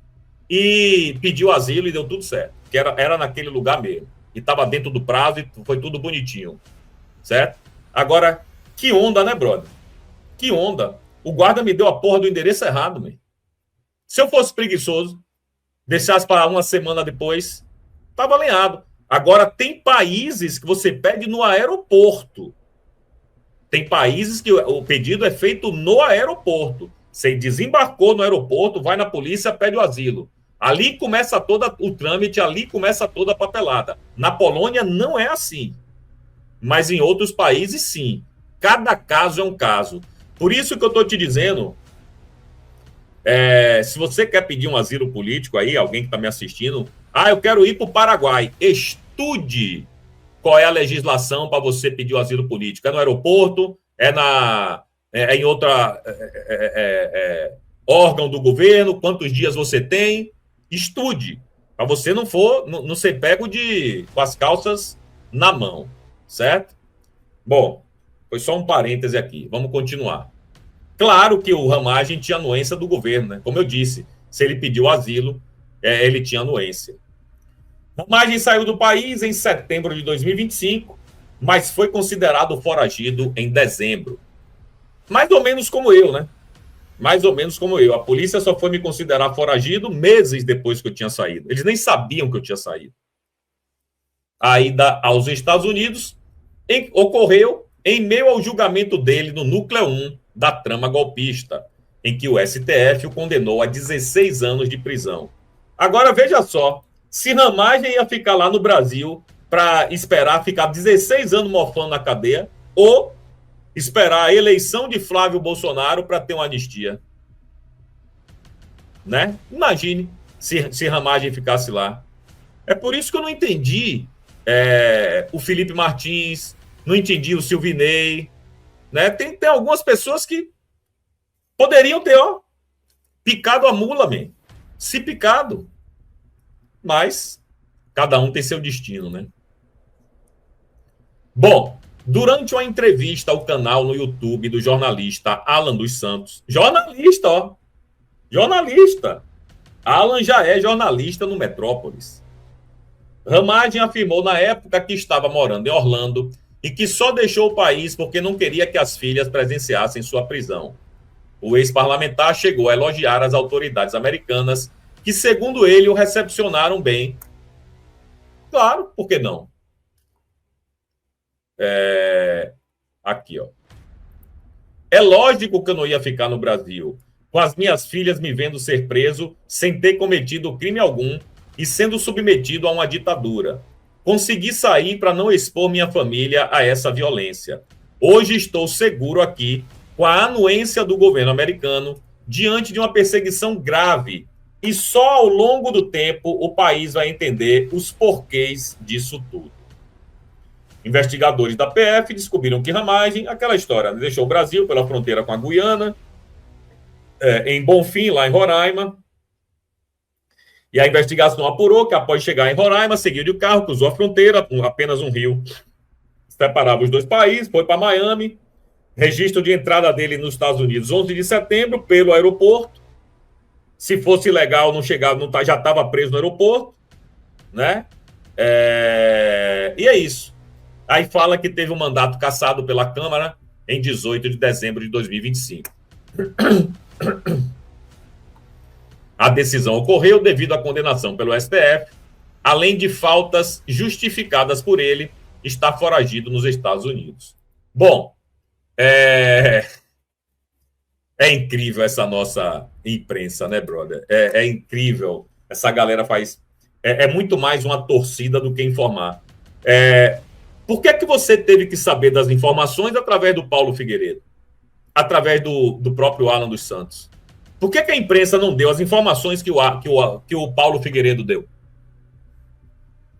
e pedi o asilo e deu tudo certo. Que era naquele lugar mesmo. E estava dentro do prazo e foi tudo bonitinho. Certo? Agora, que onda, né, brother? Que onda. O guarda me deu a porra do endereço errado, meu. Se eu fosse preguiçoso, deixasse para uma semana depois, tava alinhado. Agora, tem países que você pede no aeroporto. Tem países que o pedido é feito no aeroporto. Você desembarcou no aeroporto, vai na polícia, pede o asilo. Ali começa todo o trâmite, ali começa toda a papelada. Na Polônia não é assim. Mas em outros países, sim. Cada caso é um caso. Por isso que eu estou te dizendo, se você quer pedir um asilo político aí, alguém que está me assistindo, eu quero ir para o Paraguai. Estude qual é a legislação para você pedir o asilo político. É no aeroporto? É em outra órgão do governo? Quantos dias você tem? Estude, para você não ser pego com as calças na mão, certo? Bom, foi só um parêntese aqui. Vamos continuar. Claro que o Ramagem tinha anuência do governo, né? Como eu disse, se ele pediu asilo, ele tinha anuência. Ramagem saiu do país em setembro de 2025, mas foi considerado foragido em dezembro. Mais ou menos como eu, né? Mais ou menos como eu. A polícia só foi me considerar foragido meses depois que eu tinha saído. Eles nem sabiam que eu tinha saído. A ida aos Estados Unidos ocorreu em meio ao julgamento dele no núcleo 1 da trama golpista, em que o STF o condenou a 16 anos de prisão. Agora, veja só, se Ramagem ia ficar lá no Brasil para esperar ficar 16 anos mofando na cadeia, ou esperar a eleição de Flávio Bolsonaro para ter uma anistia. Né? Imagine se Ramagem ficasse lá. É por isso que eu não entendi o Felipe Martins, não entendi o Silvinei. Né? Tem algumas pessoas que poderiam ter picado a mula, man. Se picado. Mas cada um tem seu destino, né? Bom, durante uma entrevista ao canal no YouTube do jornalista Alan dos Santos, jornalista, Alan já é jornalista no Metrópolis. Ramagem afirmou na época que estava morando em Orlando e que só deixou o país porque não queria que as filhas presenciassem sua prisão. O ex-parlamentar chegou a elogiar as autoridades americanas que, segundo ele, o recepcionaram bem. Claro, por que não? Aqui, ó. É lógico que eu não ia ficar no Brasil, com as minhas filhas me vendo ser preso sem ter cometido crime algum e sendo submetido a uma ditadura. Consegui sair para não expor minha família a essa violência. Hoje estou seguro aqui, com a anuência do governo americano, diante de uma perseguição grave. E só ao longo do tempo o país vai entender os porquês disso tudo. Investigadores da PF descobriram que Ramagem, aquela história, deixou o Brasil pela fronteira com a Guiana, em Bonfim, lá em Roraima. E a investigação apurou que, após chegar em Roraima, seguiu de carro, cruzou a fronteira, apenas um rio separava os dois países, foi para Miami. Registro de entrada dele nos Estados Unidos, 11 de setembro, pelo aeroporto. Se fosse legal, não chegava, já estava preso no aeroporto, né? E é isso. Aí fala que teve um mandato cassado pela Câmara em 18 de dezembro de 2025. A decisão ocorreu devido à condenação pelo STF, além de faltas justificadas por ele, está foragido nos Estados Unidos. Bom, é incrível essa nossa imprensa, né, brother? É incrível. Essa galera faz... É muito mais uma torcida do que informar. Por que você teve que saber das informações através do Paulo Figueiredo? Através do próprio Alan dos Santos? Por que a imprensa não deu as informações que o Paulo Figueiredo deu?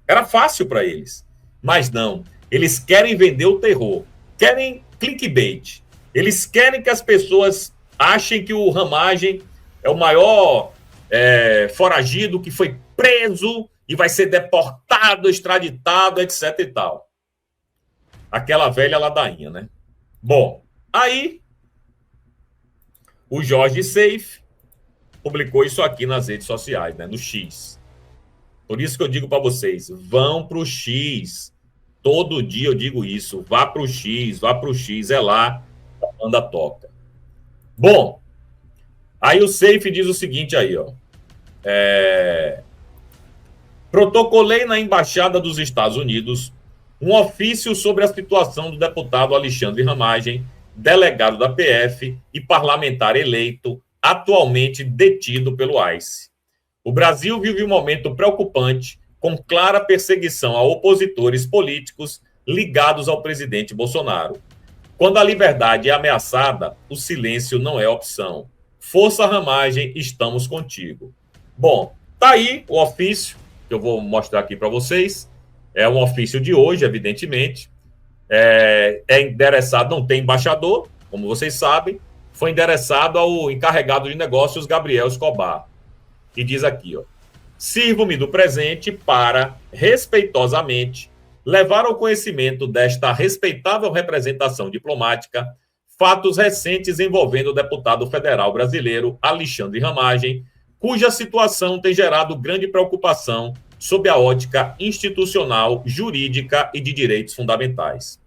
Era fácil para eles. Mas não. Eles querem vender o terror. Querem clickbait. Eles querem que as pessoas achem que o Ramagem é o maior foragido que foi preso e vai ser deportado, extraditado, etc e tal. Aquela velha ladainha, né? Bom, aí o Jorge Seife publicou isso aqui nas redes sociais, né? No X. Por isso que eu digo para vocês, vão pro X. Todo dia eu digo isso, vá pro X, é lá, a banda toca. Bom, aí o Seif diz o seguinte aí, ó. Protocolei na Embaixada dos Estados Unidos um ofício sobre a situação do deputado Alexandre Ramagem, delegado da PF e parlamentar eleito, atualmente detido pelo ICE. O Brasil vive um momento preocupante, com clara perseguição a opositores políticos ligados ao presidente Bolsonaro. Quando a liberdade é ameaçada, o silêncio não é opção. Força Ramagem, estamos contigo. Bom, tá aí o ofício que eu vou mostrar aqui para vocês. É um ofício de hoje, evidentemente. É endereçado, não tem embaixador, como vocês sabem. Foi endereçado ao encarregado de negócios, Gabriel Escobar. E diz aqui, ó: sirvo-me do presente para, respeitosamente, levar ao conhecimento desta respeitável representação diplomática fatos recentes envolvendo o deputado federal brasileiro Alexandre Ramagem, cuja situação tem gerado grande preocupação sob a ótica institucional, jurídica e de direitos fundamentais.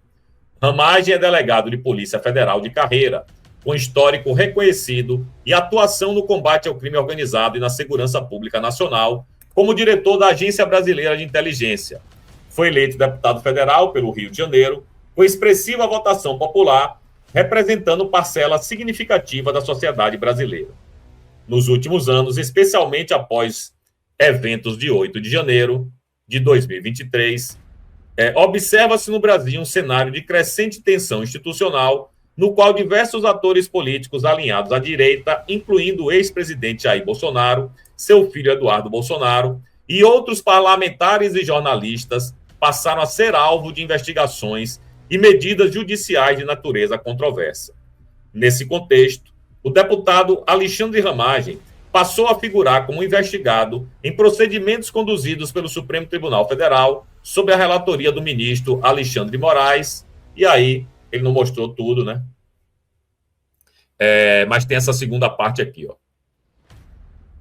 Ramagem é delegado de Polícia Federal de carreira, com histórico reconhecido e atuação no combate ao crime organizado e na segurança pública nacional, como diretor da Agência Brasileira de Inteligência. Foi eleito deputado federal pelo Rio de Janeiro, com expressiva votação popular, representando parcela significativa da sociedade brasileira. Nos últimos anos, especialmente após eventos de 8 de janeiro de 2023, observa-se no Brasil um cenário de crescente tensão institucional, no qual diversos atores políticos alinhados à direita, incluindo o ex-presidente Jair Bolsonaro, seu filho Eduardo Bolsonaro, e outros parlamentares e jornalistas passaram a ser alvo de investigações e medidas judiciais de natureza controversa. Nesse contexto, o deputado Alexandre Ramagem passou a figurar como investigado em procedimentos conduzidos pelo Supremo Tribunal Federal sob a relatoria do ministro Alexandre de Moraes. E aí, ele não mostrou tudo, né? Mas tem essa segunda parte aqui, ó.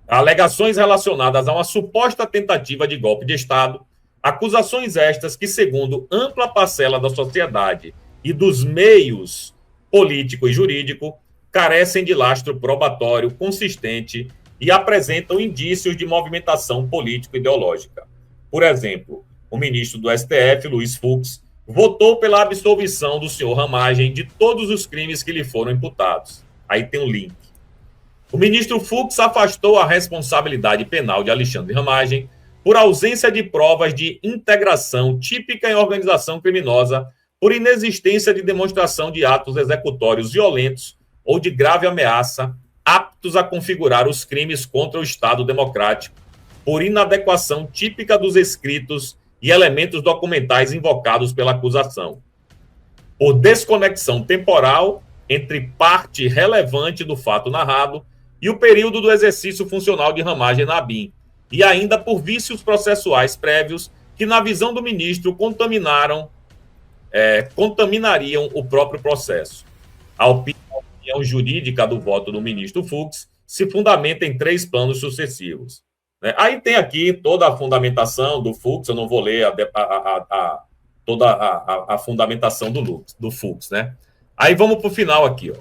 Alegações relacionadas a uma suposta tentativa de golpe de Estado, acusações estas que, segundo ampla parcela da sociedade e dos meios político e jurídico, carecem de lastro probatório consistente e apresentam indícios de movimentação político-ideológica. Por exemplo, o ministro do STF, Luiz Fux, votou pela absolvição do senhor Ramagem de todos os crimes que lhe foram imputados. Aí tem um link. O ministro Fux afastou a responsabilidade penal de Alexandre Ramagem por ausência de provas de integração típica em organização criminosa, por inexistência de demonstração de atos executórios violentos ou de grave ameaça aptos a configurar os crimes contra o Estado democrático, por inadequação típica dos escritos e elementos documentais invocados pela acusação, por desconexão temporal entre parte relevante do fato narrado e o período do exercício funcional de Ramagem na ABIN, e ainda por vícios processuais prévios que, na visão do ministro, contaminariam o próprio processo. A opinião jurídica do voto do ministro Fux se fundamenta em 3 planos sucessivos. Aí tem aqui toda a fundamentação do Fux, eu não vou ler toda a fundamentação do Fux, né? Aí vamos para o final aqui, ó.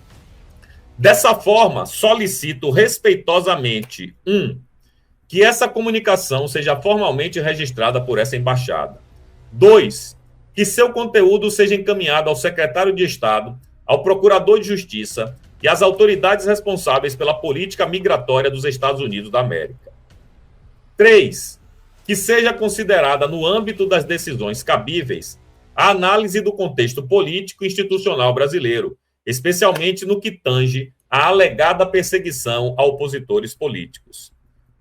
Dessa forma, solicito respeitosamente, que essa comunicação seja formalmente registrada por essa embaixada. 2, que seu conteúdo seja encaminhado ao secretário de Estado, ao procurador de Justiça e às autoridades responsáveis pela política migratória dos Estados Unidos da América. 3, que seja considerada, no âmbito das decisões cabíveis, a análise do contexto político e institucional brasileiro, especialmente no que tange à alegada perseguição a opositores políticos.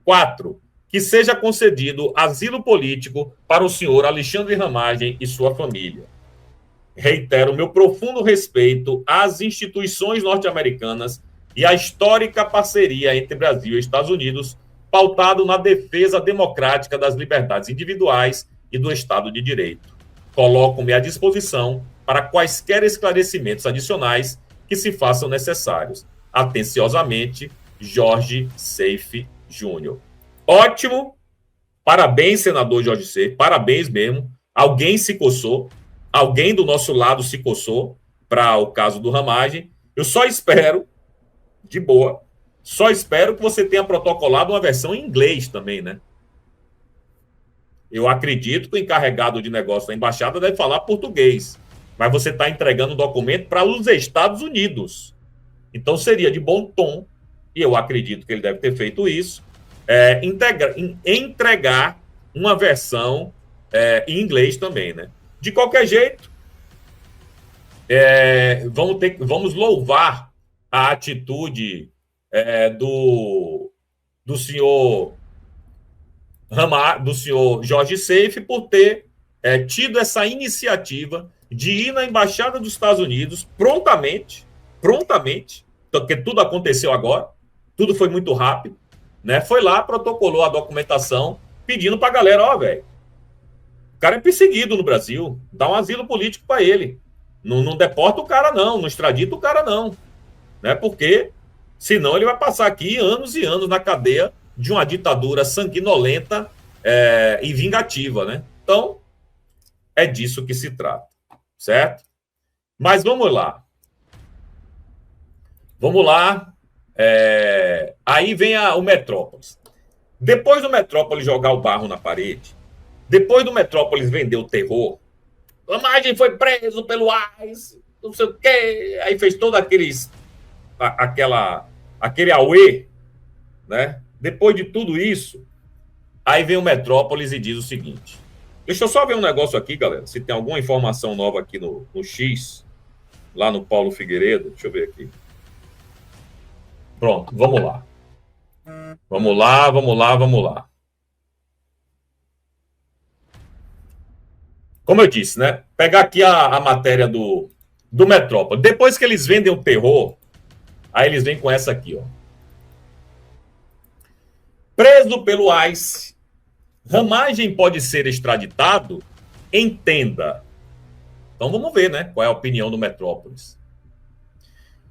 4, que seja concedido asilo político para o senhor Alexandre Ramagem e sua família. Reitero meu profundo respeito às instituições norte-americanas e à histórica parceria entre Brasil e Estados Unidos, pautado na defesa democrática das liberdades individuais e do Estado de Direito. Coloco-me à disposição para quaisquer esclarecimentos adicionais que se façam necessários. Atenciosamente, Jorge Seif Júnior. Ótimo! Parabéns, senador Jorge Seif, parabéns mesmo. Alguém se coçou, alguém do nosso lado se coçou para o caso do Ramagem. Eu só espero De boa. Só espero que você tenha protocolado uma versão em inglês também, né? Eu acredito que o encarregado de negócio da embaixada deve falar português, mas você está entregando um documento para os Estados Unidos. Então seria de bom tom, e eu acredito que ele deve ter feito isso, entregar uma versão em inglês também, né? De qualquer jeito, vamos louvar a atitude do senhor Jorge Seife por ter tido essa iniciativa de ir na Embaixada dos Estados Unidos prontamente, porque tudo aconteceu agora, tudo foi muito rápido, né? Foi lá, protocolou a documentação, pedindo pra galera, velho, o cara é perseguido no Brasil, dá um asilo político para ele. Não deporta o cara, não extradita o cara, não. Né? Porque senão ele vai passar aqui anos e anos na cadeia de uma ditadura sanguinolenta e vingativa, né? Então, é disso que se trata, certo? Mas vamos lá. Aí vem o Metrópolis. Depois do Metrópolis jogar o barro na parede, depois do Metrópolis vender o terror, a Ramagem foi preso pelo AIS, não sei o quê, aí fez todo aquele auê, né? Depois de tudo isso, aí vem o Metrópolis e diz o seguinte, deixa eu só ver um negócio aqui, galera, se tem alguma informação nova aqui no X, lá no Paulo Figueiredo, deixa eu ver aqui. Pronto, vamos lá. Vamos lá. Como eu disse, né? Pegar aqui a matéria do Metrópole. Depois que eles vendem o terror, aí eles vêm com essa aqui, ó. Preso pelo AIS, Ramagem pode ser extraditado? Entenda. Então vamos ver, né? Qual é a opinião do Metrópolis.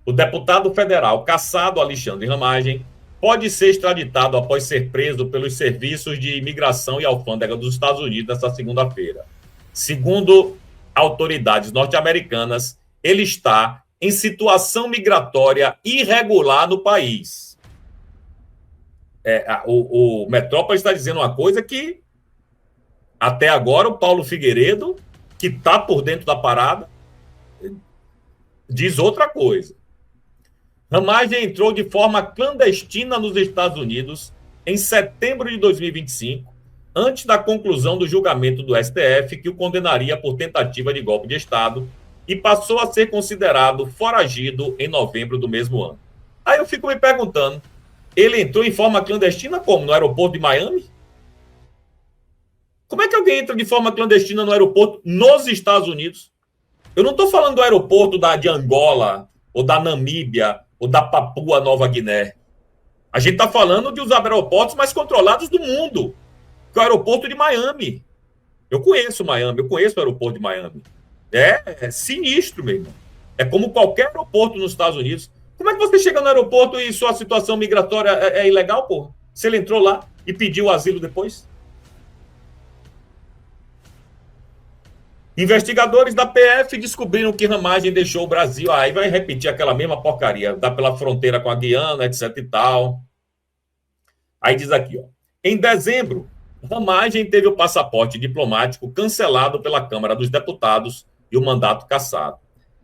O deputado federal cassado Alexandre Ramagem pode ser extraditado após ser preso pelos serviços de imigração e alfândega dos Estados Unidos nesta segunda-feira. Segundo autoridades norte-americanas, ele está em situação migratória irregular no país. O Metrópole está dizendo uma coisa que, até agora, o Paulo Figueiredo, que está por dentro da parada, diz outra coisa. Ramagem entrou de forma clandestina nos Estados Unidos em setembro de 2025, antes da conclusão do julgamento do STF, que o condenaria por tentativa de golpe de Estado, e passou a ser considerado foragido em novembro do mesmo ano. Aí eu fico me perguntando, ele entrou em forma clandestina como? No aeroporto de Miami? Como é que alguém entra de forma clandestina no aeroporto nos Estados Unidos? Eu não estou falando do aeroporto de Angola, ou da Namíbia, ou da Papua Nova Guiné. A gente está falando de os aeroportos mais controlados do mundo, que é o aeroporto de Miami. Eu conheço Miami, eu conheço o aeroporto de Miami. É sinistro mesmo. É como qualquer aeroporto nos Estados Unidos. Como é que você chega no aeroporto e sua situação migratória é ilegal, porra? Se ele entrou lá e pediu asilo depois? Investigadores da PF descobriram que Ramagem deixou o Brasil. Aí vai repetir aquela mesma porcaria. Dá pela fronteira com a Guiana, etc e tal. Aí diz aqui, ó. Em dezembro, Ramagem teve o passaporte diplomático cancelado pela Câmara dos Deputados e o mandato cassado.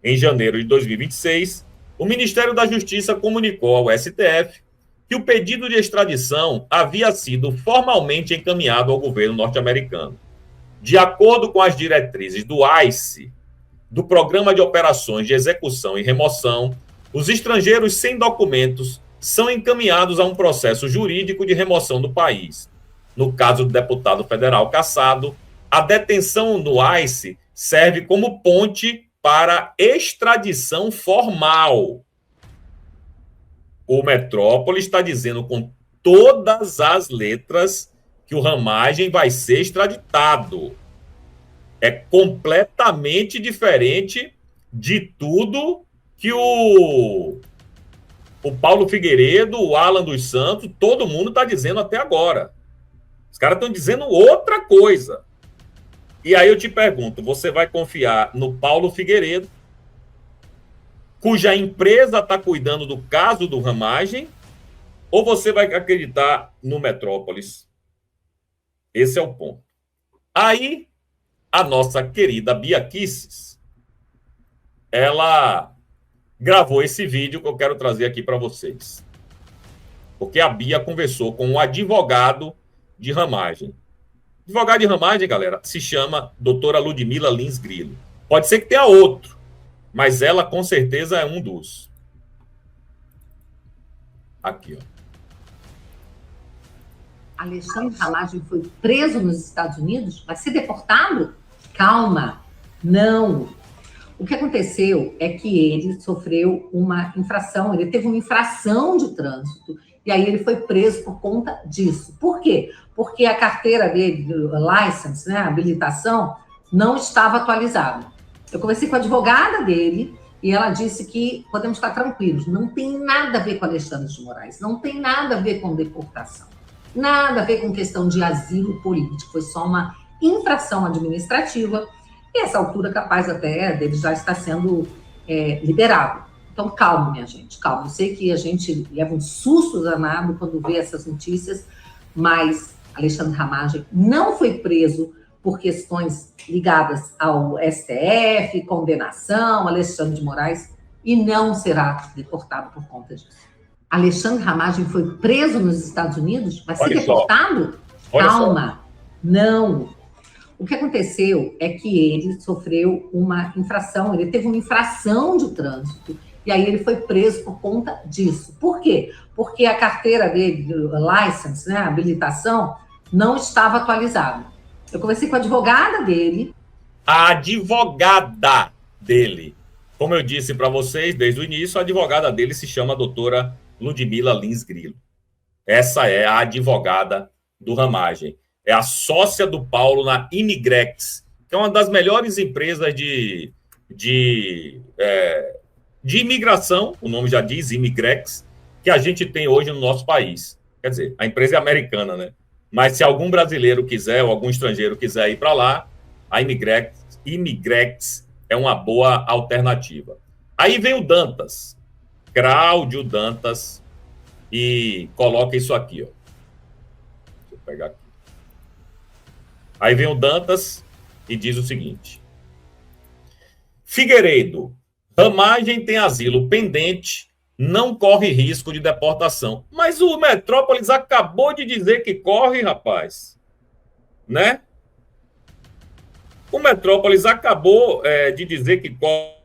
Em janeiro de 2026, o Ministério da Justiça comunicou ao STF que o pedido de extradição havia sido formalmente encaminhado ao governo norte-americano. De acordo com as diretrizes do ICE, do Programa de Operações de Execução e Remoção, os estrangeiros sem documentos são encaminhados a um processo jurídico de remoção do país. No caso do deputado federal cassado, a detenção no ICE serve como ponte para extradição formal. O Metrópole está dizendo com todas as letras que o Ramagem vai ser extraditado. É completamente diferente de tudo que o Paulo Figueiredo, o Alan dos Santos, todo mundo está dizendo até agora. Os caras estão dizendo outra coisa. E aí eu te pergunto, você vai confiar no Paulo Figueiredo cuja empresa está cuidando do caso do Ramagem, ou você vai acreditar no Metrópolis? Esse é o ponto. Aí, a nossa querida Bia Kicis, ela gravou esse vídeo que eu quero trazer aqui para vocês. Porque a Bia conversou com um advogado de Ramagem. Advogado de Ramagem, galera, se chama doutora Ludmila Lins Grilo. Pode ser que tenha outro, mas ela com certeza é um dos. Aqui, ó. Alexandre Ramagem foi preso nos Estados Unidos? Vai ser deportado? Calma, não. O que aconteceu é que ele sofreu uma infração, ele teve uma infração de trânsito, e aí ele foi preso por conta disso. Por quê? Porque a carteira dele, license, né, a habilitação, não estava atualizada. Eu conversei com a advogada dele, e ela disse que podemos estar tranquilos, não tem nada a ver com Alexandre de Moraes, não tem nada a ver com deportação, nada a ver com questão de asilo político, foi só uma infração administrativa, e essa altura capaz até dele já estar sendo liberado. Então, calma, minha gente, calma. Eu sei que a gente leva um susto danado quando vê essas notícias, mas Alexandre Ramagem não foi preso por questões ligadas ao STF, condenação, Alexandre de Moraes, e não será deportado por conta disso. Alexandre Ramagem foi preso nos Estados Unidos? Vai ser deportado? Calma, não. O que aconteceu é que ele sofreu uma infração, ele teve uma infração de trânsito, e aí ele foi preso por conta disso. Por quê? Porque a carteira dele, license, né, a habilitação, não estava atualizada. Eu conversei com a advogada dele. A advogada dele. Como eu disse para vocês desde o início, a advogada dele se chama a doutora Ludmila Lins Grilo. Essa é a advogada do Ramagem. É a sócia do Paulo na Imigrex, que é uma das melhores empresas de imigração, o nome já diz, Imigrex, que a gente tem hoje no nosso país. Quer dizer, a empresa é americana, né? Mas se algum brasileiro quiser, ou algum estrangeiro quiser ir para lá, a Imigrex é uma boa alternativa. Aí vem o Dantas, Cláudio Dantas, e coloca isso aqui, ó. Deixa eu pegar aqui. Aí vem o Dantas e diz o seguinte: Figueiredo, Ramagem tem asilo pendente, não corre risco de deportação. Mas o Metrópolis acabou de dizer que corre, rapaz. Né? O Metrópolis acabou de dizer que corre.